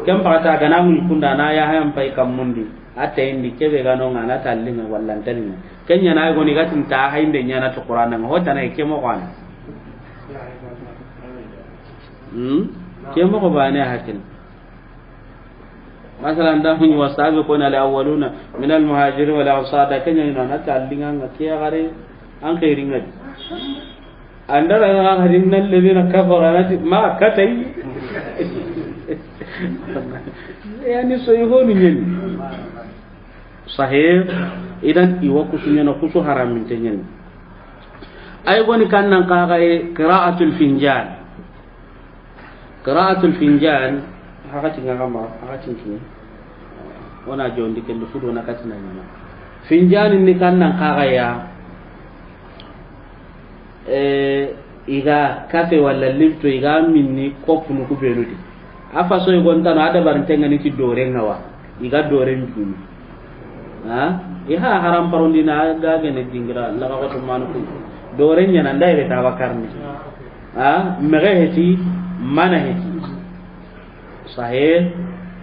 kem pata ga na mun kunda na ya hayam pai kam mundi ata indi kebe ga no ngana tallinga walla tanni kenya na go ni gatin ta hainde nya na to qur'ana ho tana ke mo kwana kemo ko bane hakin masalan da hun wasabe ko na awwaluna min al muhajirin wal ansar da kanya ina na tallinga ngatiya gare an kai ringa andara ga hadin nan ledina kafara ma katai yani so yihonu nyen sahih idan iwa kusunya na kusu haramin tenyen ay goni kannan kaga qira'atul finjan hakati ngama hakati kini wana jondi kendo fudo na katina nyama finjan ni kannan kaga ya iga kafe wala lifto iga minni kopu nu kubeludi afa so gonta no ada barintenga ni ti dore ngawa iga dore mbini iha haram parondina ga gene dingira la ga to manu ku dore nyana ndai ta bakarni mere heti mana heti sahih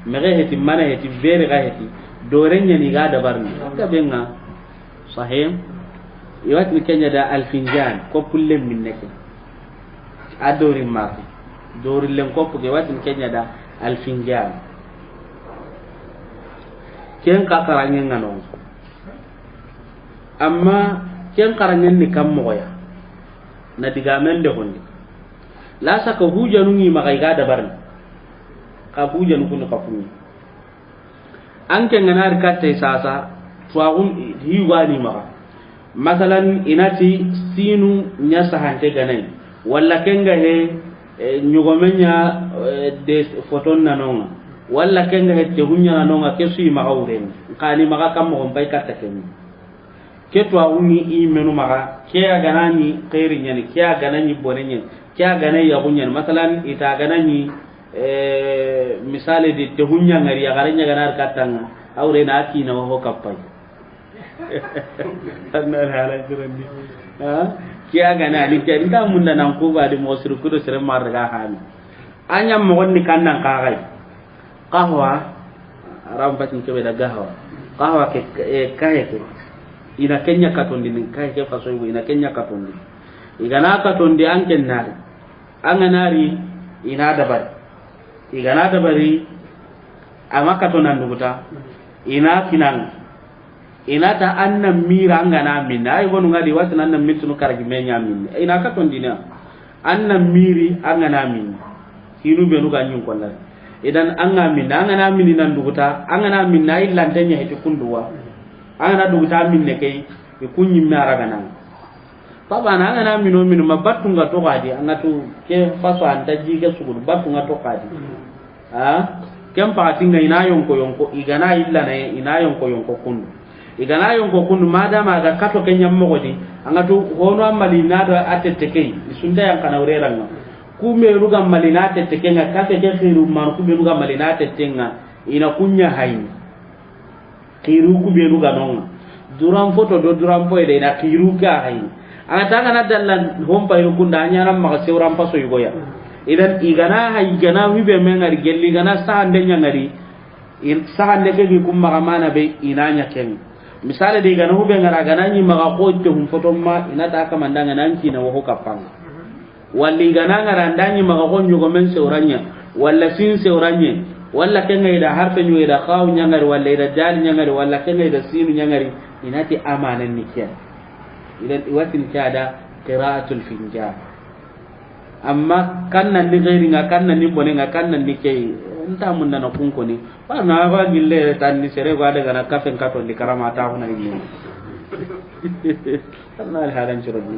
mere heti mana heti bere ga heti dore nyani ga da barni ka benga sahih iwat ni kenya da alfinjan ko pulle minneke adori ma dori len ko ke wat ni kenya da alfinjan ken ka karanyen ngano amma ken karanyen ni kam moya na diga men de hondi la saka hujanu ni magai ga da barni ka hujanu kun ka funi an ken nganar ka tay sasa tuagun hiwani ma masalan inati sinu nya sahante ganai walla kenga he nyugomenya de foton nanonga walla kenga he tehunya nanonga kesu ma gawren kani maka kam mo bay katta ken ketwa uni i menu maka ke ganani khairi nyani ke ganani bonenyen ke ganani ya bunyan masalan ita ganani misale de tehunya ngari ya garanya ganar katanga awre na ki na ho kappai annar hala jirandi kiya gana ni ke nda mun nan ko ba di mosir ku do sere mar ga hami anyam mo wonni kannan ka gai qahwa aram batin ke be da qahwa ke kaye ke ina kenya katondi ni kaye ke faso ina kenya katondi igana katondi an kennari an ganari ina dabar igana dabari amaka to nan duguta ina kinan ina ta annan mira ngana minna ay gonu ngadi wat nan mitu karagi menya minna ina ka ton dina annan miri angana min hinu be nu ganyin kollar idan anga minna angana min nan duguta angana minna illa tanya heti kunduwa angana duguta minne kay e kunyi mara ganan baba na angana mino mabatu ngato gadi angatu ke faso antaji ke sugul batu ngato gadi kem pa tinga ina yonko igana illa na ina yonko kundu igana yon ko kunu madama ga kato kenya mogodi anga to hono amalina do atete kay isunda yang kana ureranga ku me ruga malina atete kenga kate ke khiru man ku me ruga malina atete nga ina kunya hayni khiru ku be ruga nonga duram foto do duram po ide na khiru ka hayni anga tanga na dallan hompa yo kunda nyara ma sewram paso yugoya idan igana hay gana wibe mengari gelli gana sa andenya ngari sahande ke gi kum magamana be inanya ken misale de gana hube ngara gana ni maga ko te hum foto ma inata ka mandanga nanki na wo kapang walli gana ngara ndanyi maga ko nyugo men se oranya walla sin se oranya walla ken ngai da harfe nyu da khaw nyangari walla da dal nyangari walla ken ngai da sinu nyangari inati amanan nikiya idan iwatin kada qira'atul finjan amma kannan ni gairi nga kannan ni bone nga kannan ni kei nta mun na kunko ni ba na ba gille tan ni sere ga daga na kafen kato di karama ta huna ni tanal halan churodi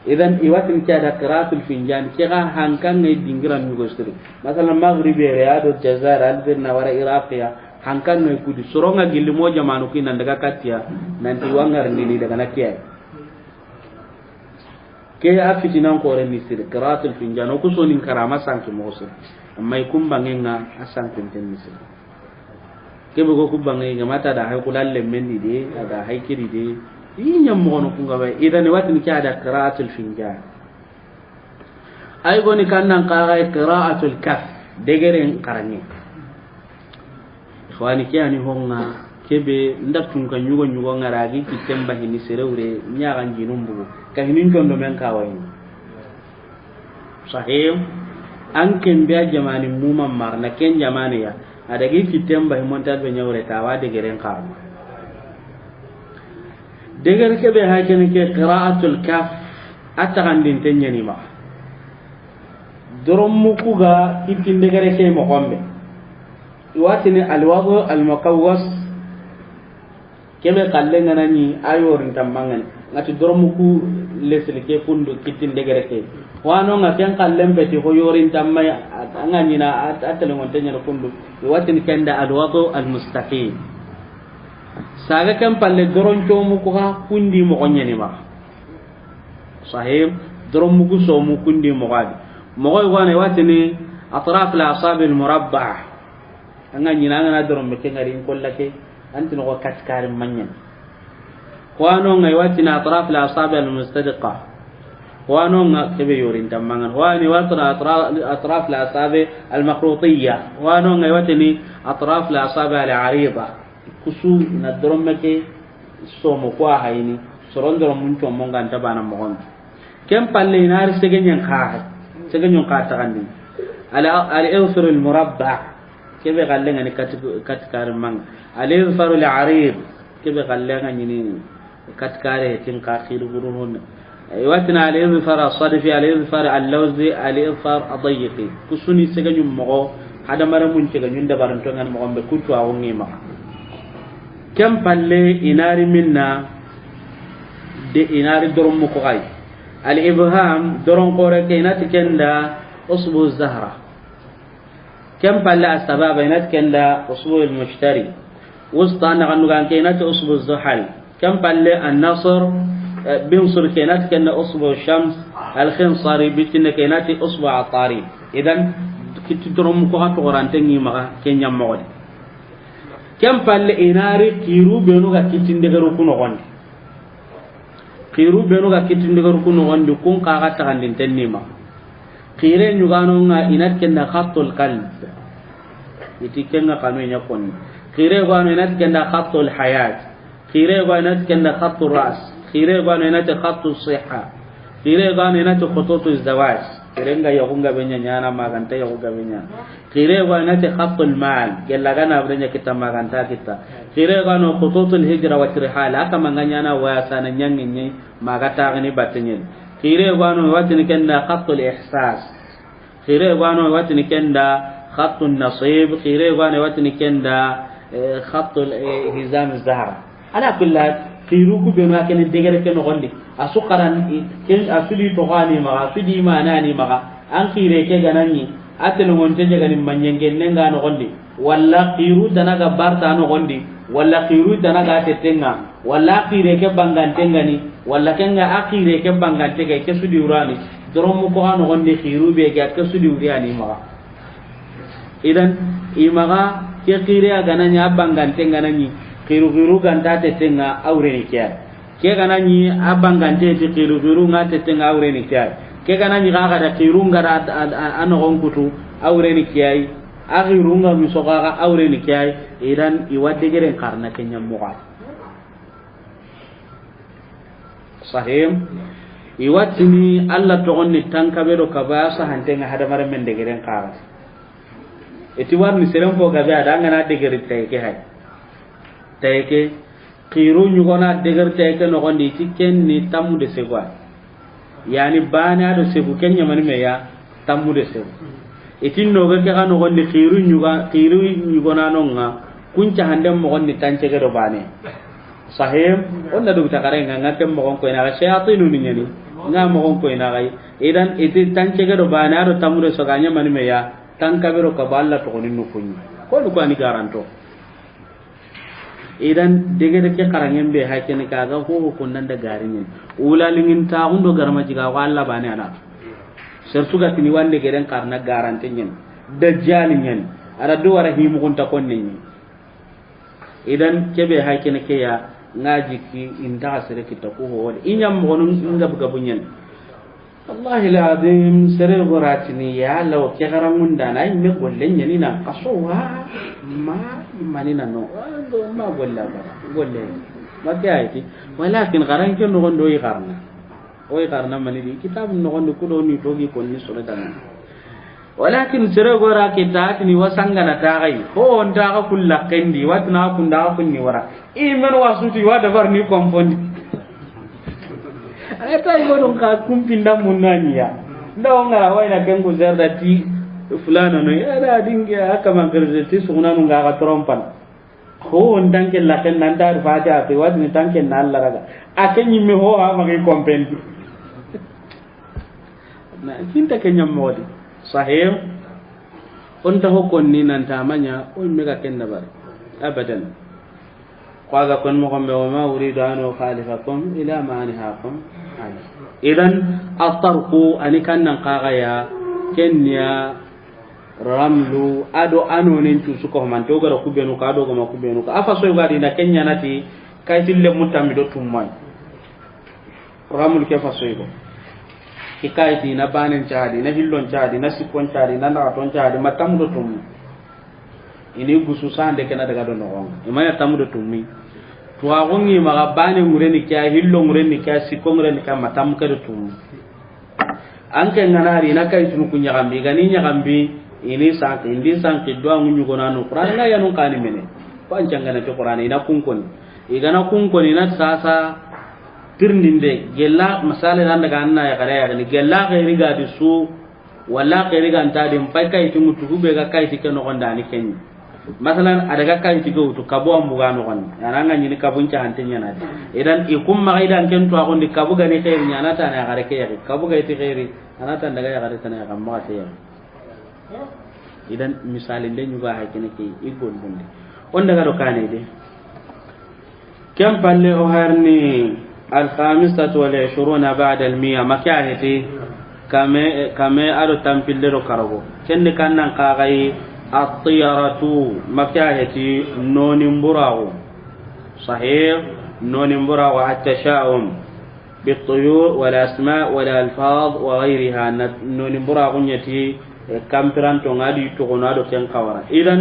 idan iwatin ka da qiraatul finjan ke ga hankan ne dingiran ni gostri masalan maghribi riyadu jazair albirna wara iraqiya hankan ne kudi soronga gilli mo jamanu kinan daga katiya nanti wangar ni daga nakiya ke afitinan ko ren misir qiraatul finjan ko so nin karama sanki moso amma ikum bangenga asan kunten misir ke bugo ku bangenga mata da hay kulalle menni de ada hay kiri de yinyam mo no kunga ba idan watin ki ada qiraatul finjan ay goni kannan qara qiraatul kaf degeren karani ikhwani kiyani honga kebe ndatun kan nyugo ngaragi kitemba hini serewre nyaagan jinumbu ka hinin tondo men kawai sahih an ken biya jamani mumam marna ken jamani ya adagi kitemba himonta be nyawre tawa de geren kawo deger kebe ha ken ke qira'atul kaf atagan din tenyani ma dorom mukuga itin degere ke mo gombe iwatini alwadu almuqawwas kebe kalle nganani ayorin tambangan ngati doromuku lesli ke fundu kitin degere ke wano ngaten kallem beti ho yorin tammay angani na atale ngonte nyana fundu watin kenda alwadu almustaqim saga kam palle doron to mu ko ha kundi mo onyani ma sahib doron mu ko so mu kundi mo gadi mo goy wane watini atraf al-asab al-murabba'a angani na ngana doron be ngari kollake antin ko katkarin manyan wano ngai watina atraf la asab al mustadiqa wano nga kebe yorin tamangan wani watra atraf la asab al maqrutiyya wano ngai watini atraf la asab al arida kusu na drommeke somo kwa hayni sorondoro mun to monga tabana mogon kem palle nar segenyen ka tagandi ala al awsar al murabba kebe gallenga ni katkar mang al-izfar al-arid kebe gallenga ni katkare tin ka khiru gurun aywatina al-izfar as-sadfi al-izfar al-lawzi al-izfar ad-dayiqi kusuni seganyum mo hada maramun teganyun da baranto ngan mo gombe kutu awongi ma kam palle inari minna de inari dorom mo ko ay al-ibham doron qore kayna tikenda usbu az-zahra كم فلا السباب بينات كندا أصبع المشتري وسط أن غنوغان كينات أصبع الزحل كم فلا النصر بنصر كينات كندا أصبع الشمس الخنصري بتن كينات أصبع الطاري إذن كتدرم كوها تقران تنجي مغا كينيا مغد كم فلا إناري كيرو بينوغا كتن دغرو كنو غند كيرو بينوغا كتن دغرو كنو غند كون قاقا تغندين تنيما khire nyugano nga inat kenda khatul qalb itikenga kanunya kon khire gano inat kenda khatul hayat khire gano inat kenda khatul ras khire gano inat khatul siha khire gano inat khututul zawaj khirenga yakunga benya nyana maganta yakunga benya khire gano inat khatul mal gella gana brenya kita maganta kita khire gano khututul hijra wa tirhala kama nganyana wa sana nyanginyi magata ngani batenyen khire gwano watini kenda khatul ihsas khire gwano watini kenda khatul nasib khire gwano watini kenda khatul hizam zahra ala kullat khiru ku be ma ken degere ken gondi asukaran ken asuli to gani ma asudi manani ma an khire ke ganani atelo ngonte jagani manyenge nenga no gondi walla khiru danaga barta no gondi walla khiru dana ga tetenga walla khire ke bangantenga ni walla kenga akhire ke bangantega ke sudi urani doromu ko ano gonde khiru be ga ke sudi urani ma idan imaga ke khire aga nanya bangantenga nani khiru ganta tetenga aure ni kya ke ganani abangante ti khiru ngate tetenga aure ni kya ke ganani ga da khiru ngara ano gonkutu aure ni kya akhirunga misoga aure ni kya idan iwadde geren karna kenya muga sahim iwatini alla to onni tanka bedo kabasa hantenga hada mare men de geren kara eti warni serem ko gabe ada ngana de geri tayke hay tayke qiru nyugona de geri tayke no gondi tikken ni tamu de segwa yani bana do segu kenya mani meya tamu de segu itin no ga ka no gondi qiru nyugona no nga kunca handem mo gondi tanche ga do bane sahim onna do takare nga ngatem mo gon ko ina shayatinu ni nyani nga mo gon ko ina gai idan iti tanche ga do bane ado tamu de soganya mani meya tanka bero ka balla to gonin no kunni ko lu ko ani garanto idan dege de ke karangen be hakene kaga ho kunnan da garin ulalingin ta undo garma jiga walla bane ana sertu ga tini wande geren karna garante nyen dajjalin nyen ara do wara himu kunta konnin idan kebe hakene ke ya ngaji ki inda asere kita ko ho inyam monun ngab gabunyen wallahi alazim sere goratini ya law ke garangun dana imme gollen nyani na kasowa ma manina no do ma golla ba golle makayati walakin garan ke no gondo yi garna o yi garna mani di kitab no gondo ko do ni togi ko ni sura dana walakin sere gora ke taatini wasanga na tagai ho onda ka kulla kendi watna kunda kunni wara imen wasuti wada bar ni kompondi ayata igodon ka kumpinda munanya ndaw ngara wayna kengu zerda ti fulana no ada dinga aka mangarze ti suguna no ga trompan ho ndanke la ken nanda fata pe wadni tanke nalla raga akenyi me ho ha magi kompendi na kinta kenya modi sahih onta ho konni nan tamanya o mega ken nabar abadan qaga kon mo gombe wa ma uridu an khalifakum ila ma anhaakum idan at-tarqu ani kannan qaga ya kenya ramlu ado anonen tu suko man to gara kubenu ka do gama kubenu ka afa so gadi na kenya nati kay tille mutammi do tumman ramul ke fa so go hikayati na banen chaadi na hillon chaadi na sikon chaadi na na ton chaadi matam do tum ini gusu sande kana daga do no imaya tamu do tummi to agongi maga bane mureni kya hillo mureni kya sikon mureni ka matam ka do tum anke nganari na kay tunu kunya gambi gani nya gambi ini sanki indi sanki do angu nyugo nanu qur'an la yanu kani mene ko ancanga na to qur'an ina kunkon igana kunkon ina sasa tirndinde gella masale nan daga anna ya kare ya ni gella ga riga di su walla ga riga anta dim pai kai ti mutu be ga kai ti keno gonda ni kenni masalan adaga kai ti go to kabo ambu ga no gon yaranga ni kabun ca hantenya na idan ikum ma idan ken to agon di kabu ga ni khair nyana ta na gare ke ya kabu ga ti khairi anata daga ya gare ta na ga ma ta ya idan misalin den yuga ha kene ke igol bunde on daga do kane de kam palle o harni الخامسة والعشرون بعد المئة مكاهتي كما أدو تنفيل لرو كربو كن كان نقاغي الطيارة مكاهتي نون براغو صحيح نون براغو التشاؤم بالطيور والأسماء والألفاظ وغيرها نون براغو يتي كم برانتو غادي تغنادو كن قورا إذن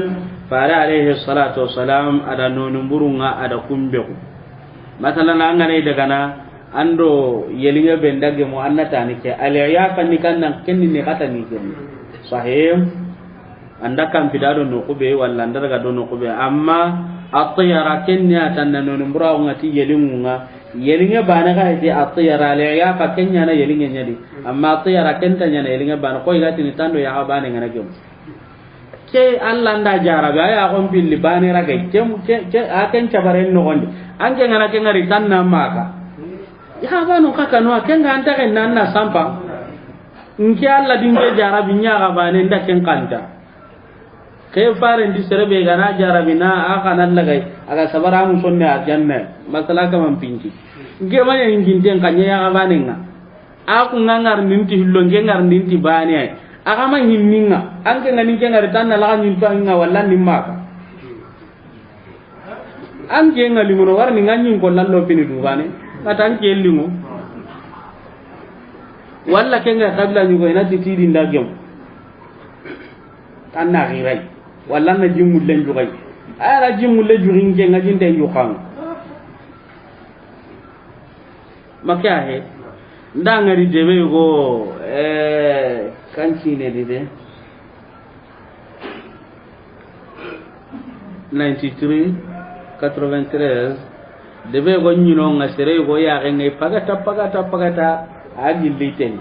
فعلى عليه الصلاة والسلام أدا نون برغا أدا كمبغو masalan an gane daga na ando yelinga bendage mo annata ni ke aliya kan ni kan nan kenni ne kata ni ke sahih anda kan pidado no kube walla anda daga do no kube amma at-tiyara kenya tan no mbura ngati yelinga yelinga bana ga ide at-tiyara aliya ka kenya na yelinga nyadi amma at-tiyara kenta nyana yelinga bana ko igati ni tando ya bana ngana gem ke Allah nda jaraga ya gon pilli bani raga ke aken cabaren no gondi anke ngana ke ngari tanna maka ya banu kaka no ken ga anta ken nanna sampa nki Allah dinge jarabi nya ga bani nda ken kanta ke faren di serebe gana jarabina aka nan lagai aga sabara mun sonne a janna masala ka man pinki nge manya nginte kanya ya abanenga aku ngangar ninti hillo ngengar ninti bani ay aga man hinninga anke ngani kengar tan na la nyinto nga walla nimaka anke ngali ngono warni nganyin ko lallo pini du bani katan ke lingo walla kenga kabla nyugo ina titidi ndagem tan na girai walla na jimul len jugay ara jimul le jurin ke ngajin den yu khang makya he ndangari debe go kanchi ne dide 93 93 debe go nyino ngasere go ya ngai pagata agi liten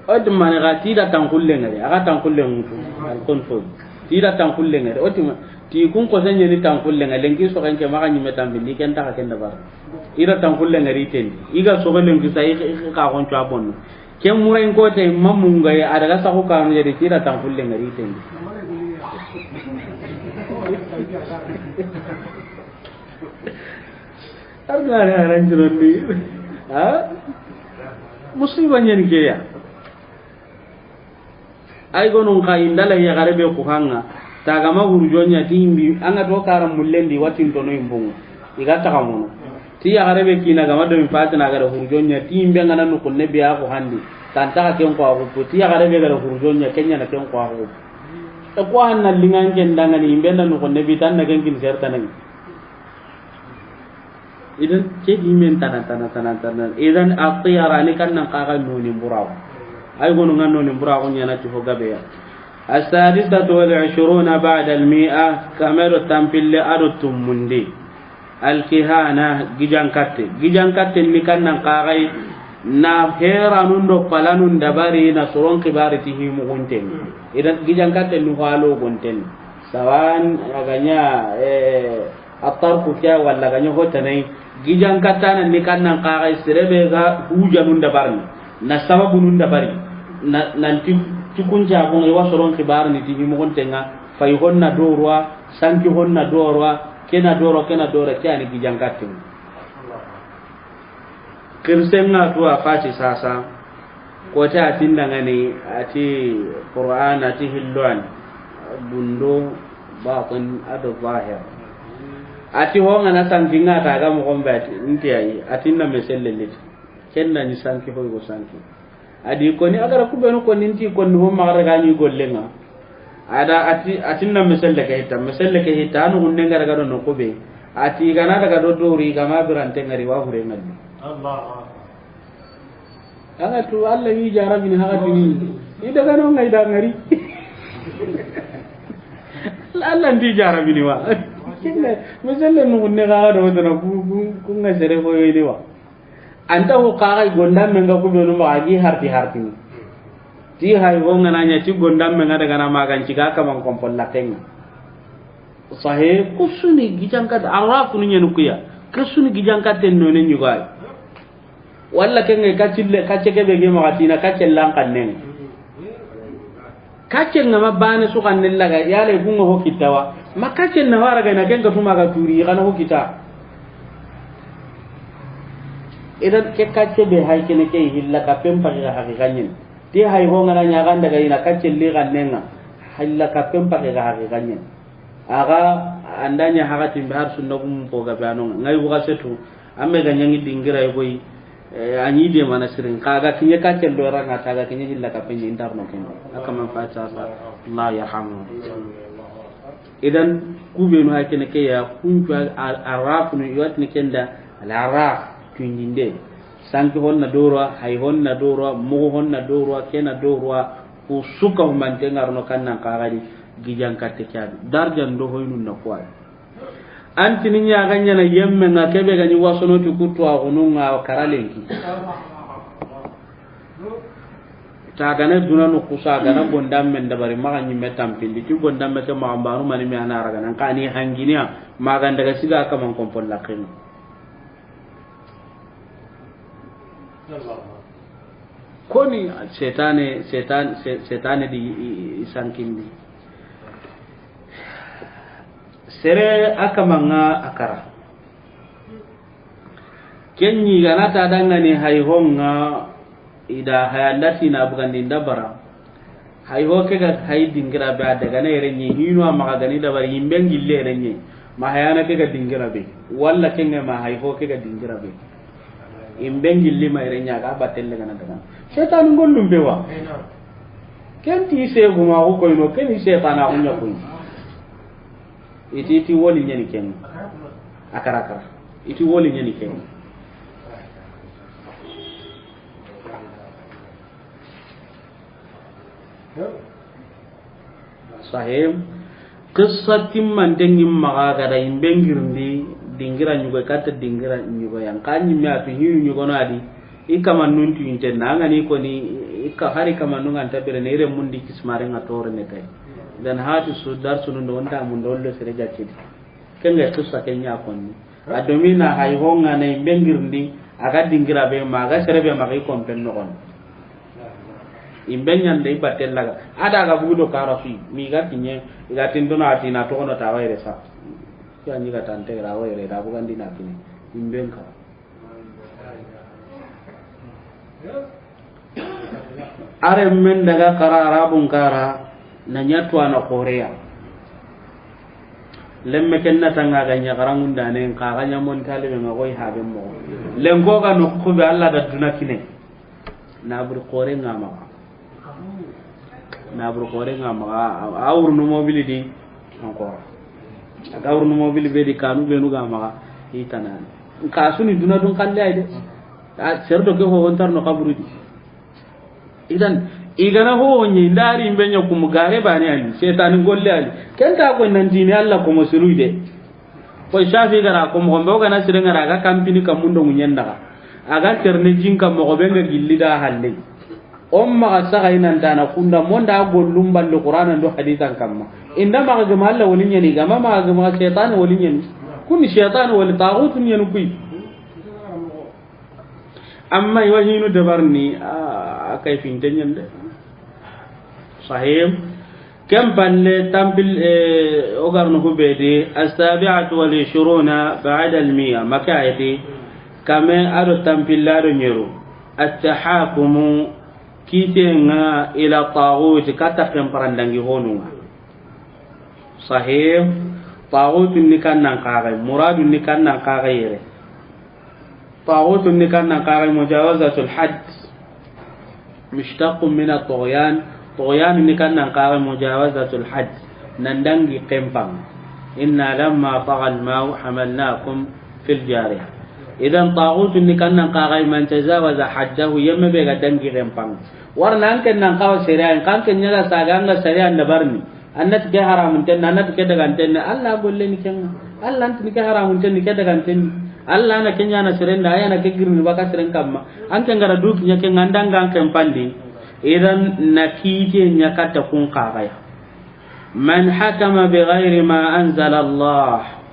od man gati da tan kulle ngari aga tan kulle mutu al konfo tira tan kulle ngare otima ti kun ko sanye ni tan kulle ngare lengi so kanke maka nyime tan bindi ken ta ka ken da bar ira tan kulle ngari ten iga so galen ki sai ka gon cha bonno ken muren ko te mamunga ya adaga sa ko ka no jadi tira tan kulle ngari ten argara ranjron ni ha musiba nyen ke ya ay gonun ka indala ya garebe ko hanga taga ma hurjonya timbi anga to karam mullendi watin to no imbungu igata kamono ti ya garebe kina ga mado mi patna ga hurjonya timbi anga nanu kunne biya ko handi tanta ka ken ko ko ti ya garebe ga hurjonya kenya na ken ko ko to ko hanna lingan ken danga ni imbe nanu kunne bi tan na ken kin serta nan idan ke di men tan idan atiyara ni kan nan ka ga nuni buraw ay gonu ngano ni mbura ko nyana ci fogabe ya as-sadisatu wal 20 ba'da al-mi'a kamalu tampil arutum mundi al-kihana gijankatte ni kannan qagai na hera nundo palanun dabari na soron kibari ti himu gonten idan gijankatte ni halo gonten sawan aganya atarku kya walla ganya hotanai gijankatana ni kannan qagai sirebe ga hujanun dabarni na sababu nun dabari nanti cikunca ko ngai wasoron kibar ni tihi mo gontenga fay honna dorwa sanki honna dorwa kena doro kyani gijangkatin kirsenga to afati sasa ko ta tindanga ni ati qur'an ati hilwan bundo batin ado zahir ati honga na sankinga ta ga mo gombe nti ai atinna mesellele kenna ni sanki ho go sanki adi koni agara kubenu koni nti koni ho magara gani gollenga ada atinna meselle ke hita anu gunne ngara gado no kobe ati gana daga do dori kama birante ngari wa hure ngaddi Allah anga tu Allah yi jara bin haga tini ida gano ngai da ngari Allah ndi jara bin wa meselle no gunne ga do do ku ngasere ko yidi wa anta ho kaga gondam menga ko benu ma agi harti ti hay go ngana ti gondam menga daga na magan ci ga kaman kompol la tenga sahe kusuni gijangkat arafu ni nyenu kuya kusuni gijangkat ten no ne nyugai walla kenge kacille kacce be ge ma tina kacce lan kannen kacce ngama bane su kan nillaga yale bunga ho kitawa makacce na wara ga na kenga tuma ga turi kana ho kita idan ke kacce be hay kene ke hilla ka pempa ga hakikanyen ti hay ho ngana nya ganda ga ina kacce li kannenga hilla ka pempa ga hakikanyen aga andanya hakati bar sunna gum ko ga bano ngai buga setu amme ga nyangi dingira boy anyi de mana sirin kaga kinye kacce do ranga taga kinye hilla ka penye indarno ken aka man fata sa Allah yarhamu idan kube no hay kene ke ya kunju arafu ni yatni kenda al-araf tunjinde sanki honna dorwa hay honna dorwa mo honna dorwa kena dorwa ku suka humante ngarno kannan kagadi gijan katte kyabi darjan do hoynun na kwa antini nya ganya na yemme na kebe ganyi wasono tu kutwa gununga karalenki ta gane dunanu kusa gana gondam men dabari maka nyimme tampindi ti gondam me ke maambaru mani mi anara gana kani hanginia maga ndaga siga kama kompon lakin koni setane di isankindi sere akamanga akara kenyi ganata dangane hayhonga ida hayandati na bugandi ndabara hayho ke ga hay dingira ba daga ne renyi hinu ma ga ni dabara yimben gille renyi ma hayana ke ga dingira be walla kenga ma hayho ke ga dingira be yimben gille ma renya ga batel daga nan daga setan gondum bewa ken ti se guma ko no ken setan a kunya ko iti woli nyani ken akara iti woli nyani ken sahib qissa timman dengim maga gada imbengirndi dingira nyugo kata dingira nyugo yang kanyi mi atu hiyu nyugo nadi ikama nuntu intenna ngani ko ni ikka hari kama nunga tabere ne re mundi kismare ngatore ne kay dan hatu sudar sunu ndonda mun dollo sere jakiti kenga qissa kenya konni adomina hay honga ne imbengirndi aga dingira be maga sere be magi kompen no kon imbenyan de batel laga ada ga budo karafi mi ga tinye ga tindona atina to ono tawere sa ya ni ga tante ra were da bugan dina kini imbenka are men daga kara arabun kara na nyatu ana korea lemme kenna tanga ga nya garangun dane ka ga nya mon talibe ngoy habe mo lengo ga no ko be alla da dunakine na bur kore ngama na bur kore ngama awur no mobile di encore aga awur no mobile be di kanu be nu gama hitanan ka suni duna dun kalle ay de a serdo ke ho ontar no kaburu di idan igana ho nyi ndari mbenya kum gare bani ali setan golle ali kenta ko nan dini alla ko mosuluide ko shafi gara ko mo gombe ga nasire ngara ga kampini kamundo munyenda aga terne jinka mo gobe nga gillida halle umma asaka ina ndana kunda monda gollum ballo qur'ana ndo hadithan kamma inda ma ga malla wolinya ni gama ma ga ma shaytan wolinya ni kun shaytan wal taghut ni kui amma yahinu dabarni akay fin tanyande sahih kam balle tambil ogarno hubedi as-sabi'atu wal 20 ba'da al-100 makayati kame ado tampillado nyeru at-tahakumu kitenga ila taghut kata kemparandangi honunga sahih taghut ni kannan kaga muradu ni kannan kaga yere taghut ni kannan kaga mujawazatul hadd mushtaq min at-tughyan tughyan ni kannan kaga mujawazatul hadd nandangi kempang inna lamma tagha al-ma'u hamalnakum fil jariyah idan taghut ni kannan kaga man tajawaza haddahu yamma be ga dangi kempang warna anken nan kawa serian kanken nyala saganga serian da barni annat ke haramun ten annat ke daga ten Allah golle ni ken Allah antin ke haramun ten ke daga ten Allah na kenya na serenda aya na ke girni baka seren kamma anken gara duki nya ken ngandanga anken pandi idan nakije nya kata kun kagaya man hakama bighairi ma anzala Allah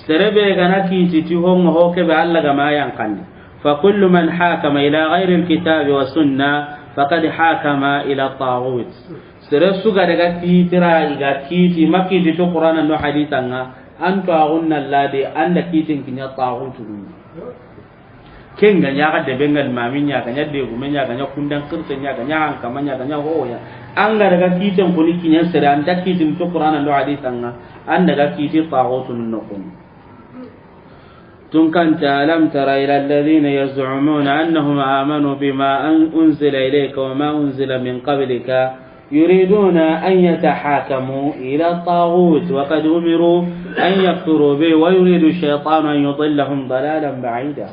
serebe gana kiti ti hongo hoke be Allah ga mayan kandi fa kullu man hakama ila ghairi alkitabi wa sunnah faqad hakama ila taghut sere suga daga titira iga kiti makiti to qur'ana no hadithanga anto agunna lade anda kitin kinya taghut kenga nyaga de bengal maminya kanya de gumenya kanya kundang kirtenya kanya kamanya kanya hoya anga daga kitin kuni kinya sere anda kitin to qur'ana no hadithanga anda daga kiti taghut no kun تنكنت ألم تر إلى الذين يزعمون أنهم آمنوا بما أنزل إليك وما أنزل من قبلك يريدون أن يتحاكموا إلى الطاغوت وقد أمروا أن يكفروا به ويريد الشيطان أن يضلهم ضلالا بعيدا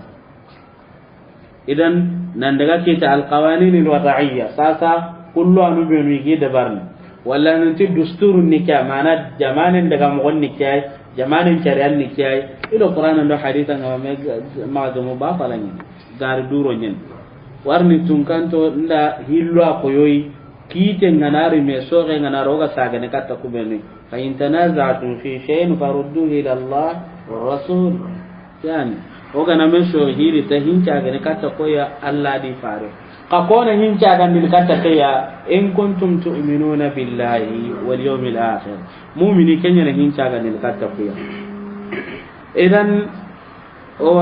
إذن نندقى القوانين الوضعية ساسا كل أنبيون يجي دبرنا ولا ننتي دستور النكاح معنا جمان دقى مغن نكاح jamanin carian ni kiyai ilo qur'ana ndo haditha ngama magamu ba falani gar duro nyen warni tunkanto nda hillo akoyoy kite nganari me soge nganaro ga saga ne katta kubeni fa in tanaza'tum fi shay'in farudduhu ila Allah wa rasul yani oga na me so hiri ta hincha ga ne katta koya Allah di fare ققونا هنجا عند الكتكيا إن كنتم تؤمنون بالله واليوم الآخر مؤمنين كنيا هنجا عند الكتكيا إذن هو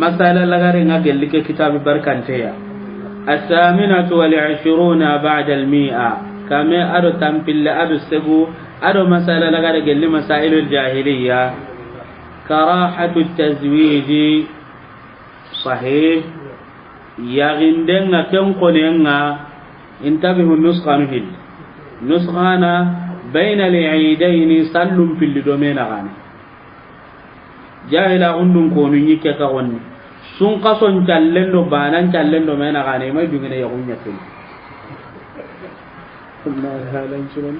مسألة لغير نقل لك كتاب بركانتيا 28 بعد 100 كما أدو تنبيل أدو سبو أدو مسألة لغير مسائل الجاهلية كراحة التزويج صحيح يغندنا تنقلنا انتبهوا النسخة نهل نسخنا بين العيدين سلم في الدومين غاني جاهلا عندهم كونو يكا غني sun kason callen do banan callen do mena gane mai dungene ya kunya tin kuma halan sunan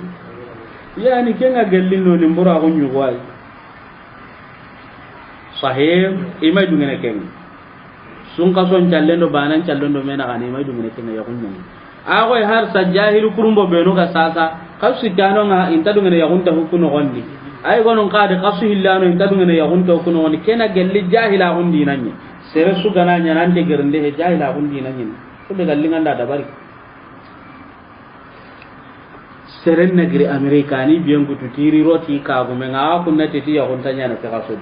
yani kenga gellin no limbura kunyu gwai sahih imai dungene ken sun kason callen do banan callen do mena gane mai dungene ken ya kunya ago har sa jahil kurumbo beno ga sasa kasu tano nga inta dungene ya kunta hukuno gondi ay gonon qade kasu hillano inta dungene ya kunta hukuno gondi kena gelli jahila gondi nanyi sere su gana nyanan de gernde he jahila gundi na nyin ko be gallinga nda dabari sere nagri amerikani biyen gutu tiri roti ka gume nga ko nati ti ya gontanya na ka kaso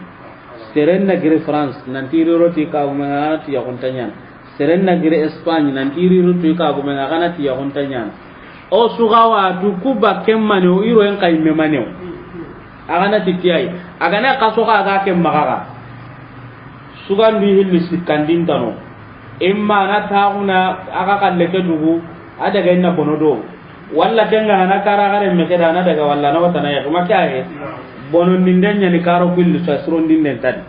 sere nagri france nan tiri roti ka gume nga ti ya gontanya sere nagri espagne nan tiri roti ka gume nga kana ti ya gontanya o su gawa du kuba kemmane o iro en kay memane o agana ti tiyai agana kaso ka ga kemmaga sugandi hilli sikkandin tano imma na tauna aka kalle ke dugu ada ga inna bonodo walla kenga na kara gare me ke dana daga walla na wata na ya kuma kyae bonon dindenya ni karo kullu sa suron dinden tan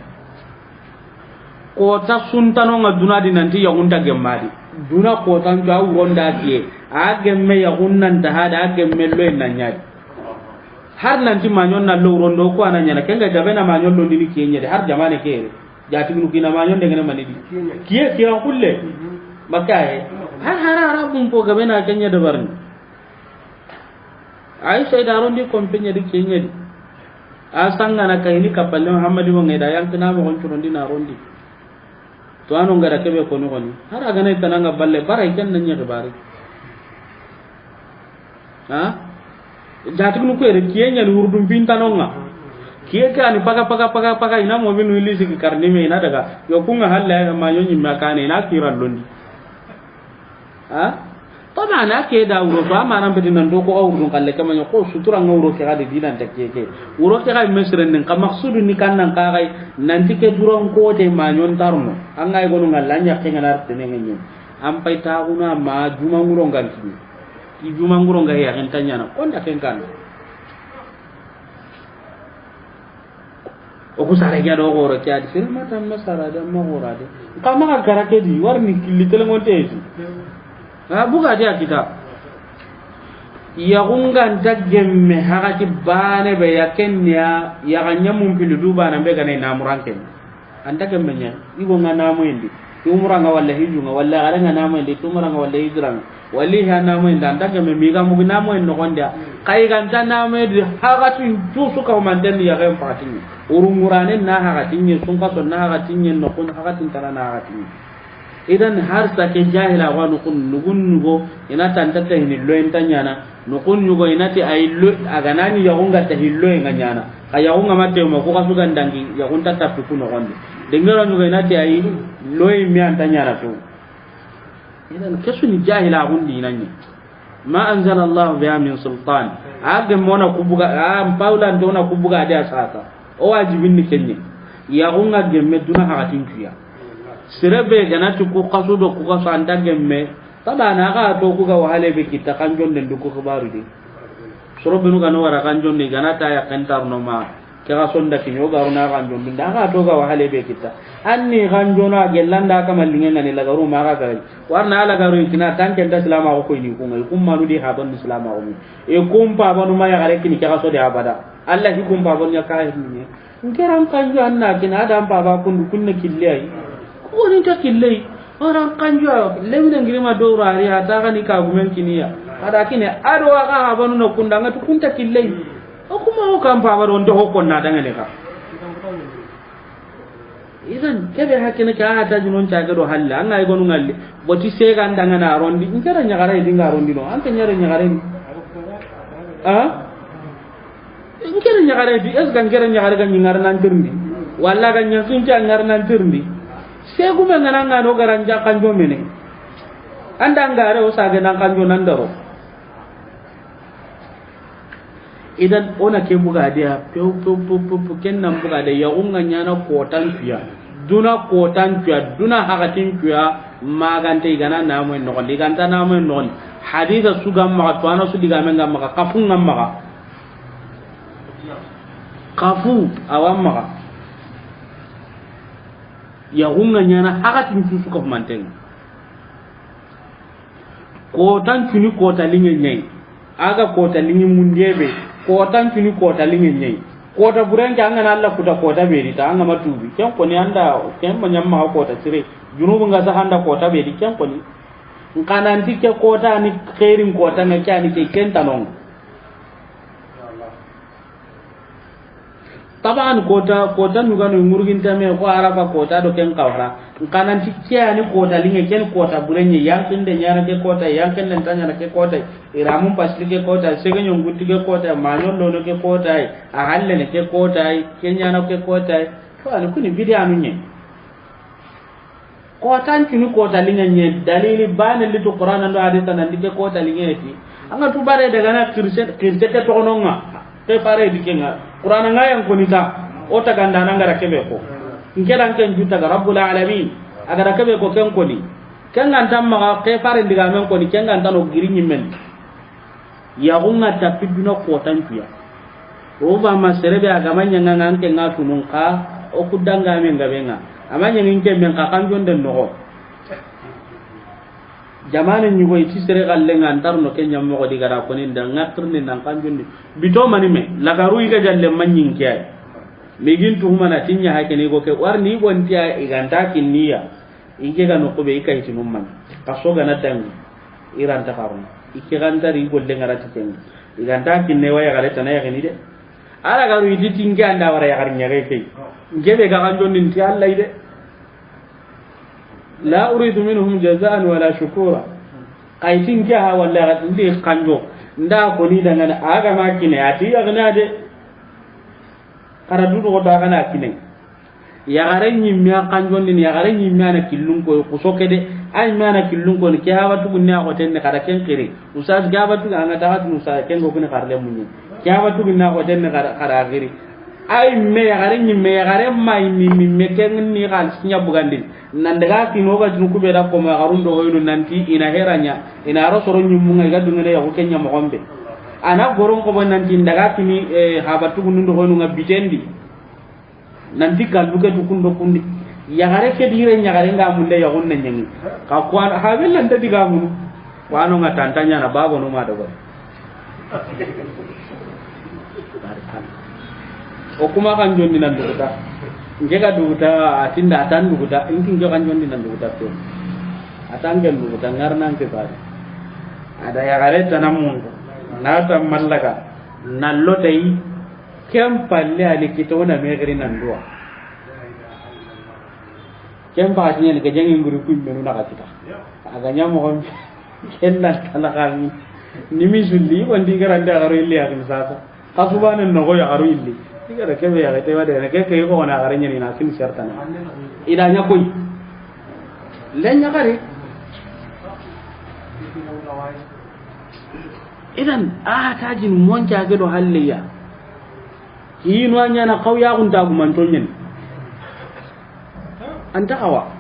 ko ta suntano nga dunadi nanti ya gunta gemmadi duna ko tan to awronda tie a gemme ya gunnan ta hada a gemme lo en nanyadi har nanti manyon na lo rondo ko ananya na kenga jabe na manyon lo dini kiyenye har jamane ke jati nu kina manyon de ngene manidi kiye kiya kulle makaye har bum po gabe na kenya de barni ay sai daron di kompenya di kenya di asanga na kayni kapalle muhammadi mo ngeda yang tana mo gon churondi na rondi to anu ngara kebe ko ni goni har aga na tananga balle barai ken nanya de bari ha jati nu ko ere kenya ni urdum pintanonga kiye ka ni paga ina mo binu ilisi ki karni me ina daga yo kunga halla ma yonyi makane ina kiran londi ha tama na ke da uro ba ma nan bedin nan do ko awru kalle kama yo ko sutura ngawro ke gadi dinan takkeke uro ke ga mesren nin ka maksudu ni kan nan ka gai nan tike duron ko te ma nyon tarno an ngai gonu ngallanya ke nganar tene ngenye am pai tauna ma juma nguro nganti ki juma nguro ngai ya hentanya na konda ken kan o ko sare ga do goro kya di firma tan masara da magora de kama ka garake di warni killi telengon teji ha buga dia kita ya gungan tagemme hakati bane be yakenya ya ganyam piludu bana be gane na muranken anta kemmenya igo ngana muindi umuranga wallahi junga wallahi aranga na muindi umuranga wallahi hijranga wallahi na muindi anta kemme miga mugina muindi no gonda kai ganta na muindi hakati tusu ka manten ya gem patini urumurane na hakati ni sunka to na hakati ni no kun hakati tara na hakati idan har sa ke jahila wa nukun nugun nugo ina tanta ta hin lo entanya na nukun nugo ina ti ay lo aganani ya gunga ta hillo en nyana kaya gunga mate mo ko kasu gandangi ya gunta ta fiku no gonde dengero nugo ina ti ay lo mi antanya na to idan kasu ni jahila gundi nanyi ma anzala Allah biha min sultan age mona kubuga paula ndona kubuga dia sasa o wajibin ni kenye ya gunga gemme duna hakatin tuya sirebe ganati ku qasudo ku qaso anda gemme tabana ga to ku ga wahale be kita kanjon den du ko baru di sorobe nu gano wara kanjon ni ganata ya kantar no ma ke ga sonda kinyo ga runa kanjon din da ga to ga wahale be kita anni kanjona gelanda ka malingen ni laga ru ma ga ga warna ala ga ru itina tan ken da salama ko ni ku ngai kum manu di ha ban salama ko e kum pa banu ma ya gare kini ke ga so de abada allah hi kum pa ban ya ka ni ngeram kanjo anna kina adam pa ba kun kunna killai woni ta killai orang kanjo lemne ngirima do rari ata kani ka gumen kiniya ada kine ado ga habanu no kundanga to kunta killai o kuma o kam pa baron do hokon na dangane ka idan kebe hakene ka ata jinon caga do halle an ay gonu ngalle boti se ga ndanga na rondi ngara nyagara dinga rondi no an tanyare nyagara ni ngara nyagara di es ga ngara nyagara ga ngar nan tirndi walla ga nyasin ca ngar nan tirndi se gume ngana ngano garanja kanjo mene anda ngare o saga nan kanjo nan daro idan ona ke buga dia peu ken nan buga da ya unga nyana kotan fiya duna kotan fiya duna hakatin fiya magante igana na mo no diganta na mo no haditha sugam ma to ana su diga men gamma kafun gamma kafu awam ma ya unga nyana hakatin su ko manten kotan tuni kota linge nyai aga kota linge mundebe kotan tuni kota linge nyai kota buranke anga na Allah kuta kota be dita anga matubi ken ko ni anda ken banyam ma kota sire junubu nga sa handa kota be di ken ko ni kana ndike kota ni khairin kota na kyani ke ken tanon taban kota nugano ngurgin tame ko araba kota do ken kawra kana ndike ani kota linge ken kota burenye yankin de nyara ke kota yankin den tanya ke kota iramun pasli ke kota segenyo ngutti ke kota manyon lono ke kota a halle ne ke kota kenya na ke kota to an kuni bidia nunye kota ntini kota linge nye dalili bana litu qur'an ndo haditha nan dike kota linge ti anga tu bare daga na kirse ke to nonga te pare dikenga qur'an nga yang kunita o ta ganda nan gara kebe ko ngedan ken juta ga rabbul alamin agara kebe ko ken koni ken ngantam ma ke pare diga men koni ken ngantam no girinyi men ya gunga tapiduna kota ntuya o ba ma serebe aga manya ngan ken ngatu nun ka o kudanga men gabenga amanya nginke men ka kanjon den no jamane nyugo iti sere gallenga antar no kenya mo ko digara ko ni ndanga ngatrne nan kanjon ni bito mani me lagaru iga jalle manyin kiyai migin tuhuma na tinya hake ni go ke warni bontia iganta kinniya ige ga no ko be ikai tinum man kaso ga na tan iran ta karun ike ganta ri golle ngarati ten iganta kinne waya gare tan ya ni de ala garu idi tinga anda wara ya garnya re kai ngebe ga kanjon ni ti Allah ide la uridu minhum jazaan wala shukura kaitin ka wala ndi kanjo nda ko ni daga aga ma kine ati ya gna de karadu do da kana kine ya garan nyimya kanjo ni ya garan nyimya na killun ko kusoke de ay mana killun ko ni ke hawa tu gunna ko tenne kada ken kire usas gaba tu anga ta hatu musa ken go kuna karle munyi ke hawa tu gunna ko tenne kada giri ay me ya garan nyimme ya garan mai mi ken ni gal sinya bugandin nan daga kino ga jinu kube da ko ma garundo hoyno nanti ina heranya ina rasoro nyummunga ga dungene ya ko kenya mo gombe ana goron ko bon nanti daga kini habatu gunundo hoyno ngabitendi nanti galbuke to kundo kundi ya gare ke dire nya gare nga munde ya gonne nyengi ka ko ha bella nda diga mun wano nga tantanya na babo no ma do o kuma kan jonni nan duta ngega duta atinda atan duta inkin jo kan jonni nan duta to atan gel duta ngarnan ke bari ada ya gare tanamun na ta mallaka nallo dai kem palle ali kitona me gari nan duwa kem ba ni ga jangi nguru ku menu na ka kita aga nyamo ko kenna kala kan nimi zulli wandi garande garo illi akin sasa kasubane no go ya garo illi digara kebe ya gete wade na ke ko na garanya ni na kin shartana idanya koy lenya gari idan tajin monja ga do halliya hinu anya na qawya gun ta guman tonyen anta hawa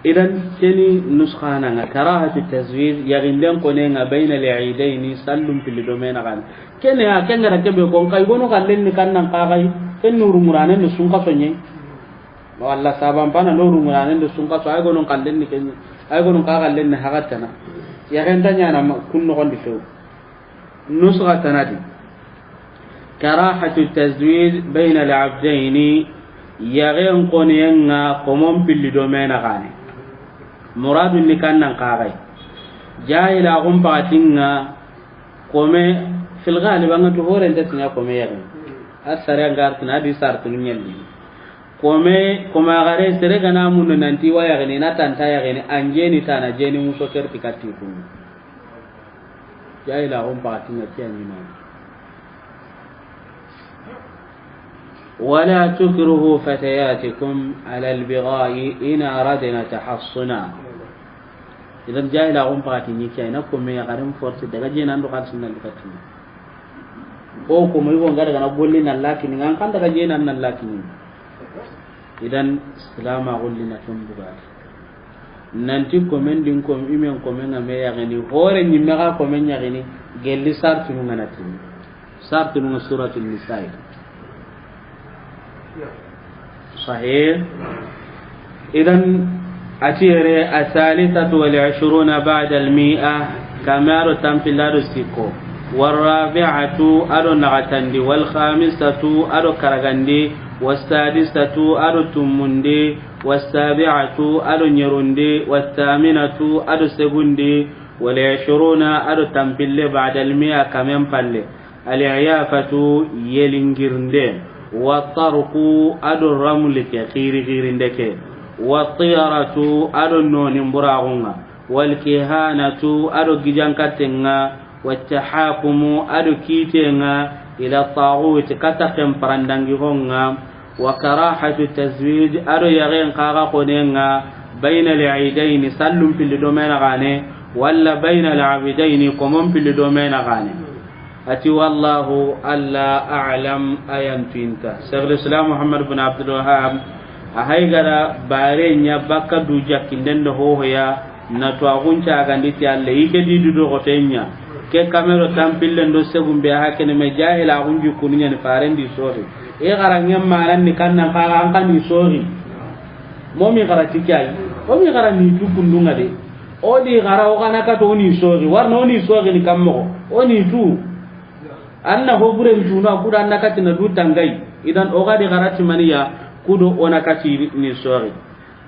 idan keni nuskhana nga karahatu tazwir yaginden ko ne nga bayna al-eidaini sallum fil domena kan kene ya kenga da kebe ko kai gono kallen ni kannan ka kai ken nuru murane ne sun ka sonye walla saban pana nuru murane ne sun ka so ay gono kallen ni ken ay gono ka kallen ni hagatana yagentanya na kunno kon difew nuskha tanadi karahatu tazwir bayna al-abdaini yagen ko ne nga komon fil domena kan muradun ni kannan kagai jahila gum patinga kome fil ghalib an to horen da tinya kome yaga asare ngartna di sartu nyalli koma gare sere gana mun nanti waya gane na tanta ya gane anjeni tana jeni muso kerti katiku ya ila on patina tianina ولا تكرهوا فتياتكم على البغاء إن أردنا تحصنا إذا جاء إلى غم باتني كي نكون من يقارن فرصة دعجين عندو قارسنا لكتنا أو كم يبون قارن أقول لنا لكن عن كان دعجين عنا لكن إذا سلام أقول لنا كم بقى nanti komen din kom imen komen na me yagini hore ni mega komen yagini gelli sartu nganati sartu ngan suratul nisa صحيح إذن أتير الثالثة والعشرون بعد المئة كمار تنفلار السيكو والرابعة أرو نغتندي والخامسة أرو كرغندي والسادسة أرو تمندي والسابعة أرو نيروندي والثامنة أرو سبندي والعشرون أرو تنفل بعد المئة كمين فل العيافة يلنجرندي والطرق أدو الرمل كخير غيرندك والطيرة أدو النون براغنا والكهانة أدو جيجانكتنا والتحاكم أدو كيتنا إلى الطاغوت كتقم فرندنجهنا وكراحة التزويج أدو يغين قاقونينا بين العيدين سلم في الدومين غاني ولا بين العبدين كمون في الدومين غاني أتي والله ألا أعلم أيام تينتا شيخ الإسلام محمد بن عبد الوهاب أهيغرا بارين يبقى دوجا كندن هو يا نتواغون شاغاندي تيالي يكدي دودو غتينيا كي كاميرو تامبيلن دو سيغم بها كن مجاهل أغنجي كونيا نفارين دي سوري إيه غران يما لن نكنا فاغا أنكا ني سوري مومي غرا تيكاي مومي غرا نيتو كندونغا دي أودي غرا وغانا كاتو ني سوري وارنو ني سوري نكامو أوني تو anna ho buren juna kuda annakati na dutangai idan o gadi garati maniya kudo onakati ni sori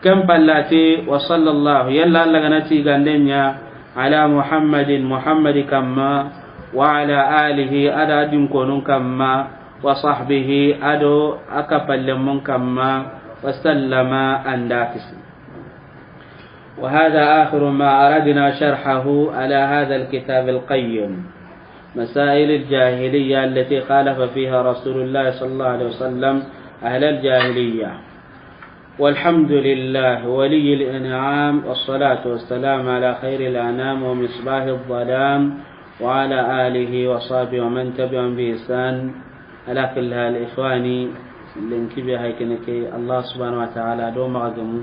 kam pallati wa sallallahu yalla alla ganati gandenya ala muhammadin kamma wa ala alihi ada din konun kamma wa sahbihi ado akapallemon kamma wa sallama andafis وهذا آخر ما أردنا شرحه على هذا الكتاب القيم مسائل الجاهلية التي خالف فيها رسول الله صلى الله عليه وسلم أهل الجاهلية والحمد لله ولي الإنعام والصلاة والسلام على خير الأنام ومصباح الظلام وعلى آله وصحبه ومن تبعهم بإحسان على كل الإخواني لنكبه هيكنكي الله سبحانه وتعالى دوم غزم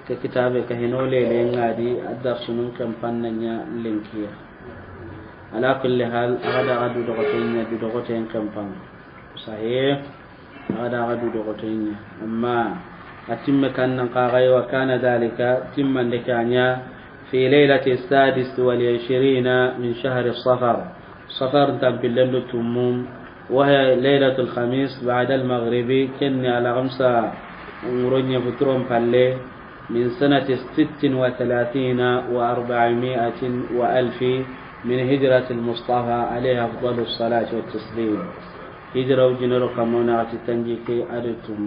ككتابك هنولي لينغادي الدرس منكم فننيا لنكيه على كل حال غدا دغتين كم فان صحيح غدا دغتين اما اتم كان قاغي وكان ذلك تم لكانيا في ليله السادس والعشرين من شهر صفر تنبلل تموم وهي ليله الخميس بعد المغرب كن على 5 ورنيا بتروم فالله من سنه 36 و400 وألف من هجرة المصطفى عليه أفضل الصلاة والتسليم هجرة وجنر كمونا تتنجيكي أردتم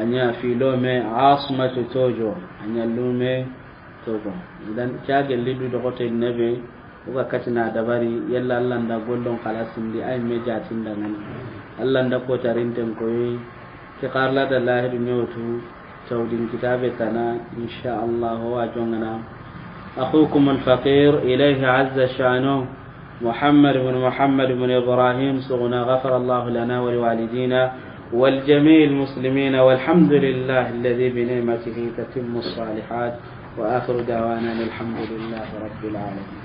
أنيا في لومي عاصمة توجو أنيا لومي توجو إذن كاقل لدو دغوت النبي وكتنا دباري يلا الله ندا قولون خلاصين دي أي مجاتين دغن الله ندا قوتارين تنكوي كقارلا الله دنيوتو تودين كتابتنا إن شاء الله واجونا أخوكم الفقير إليه عز شانه محمد بن إبراهيم صغنا غفر الله لنا ولوالدينا والجميع المسلمين والحمد لله الذي بنعمته تتم الصالحات وآخر دعوانا الحمد لله رب العالمين.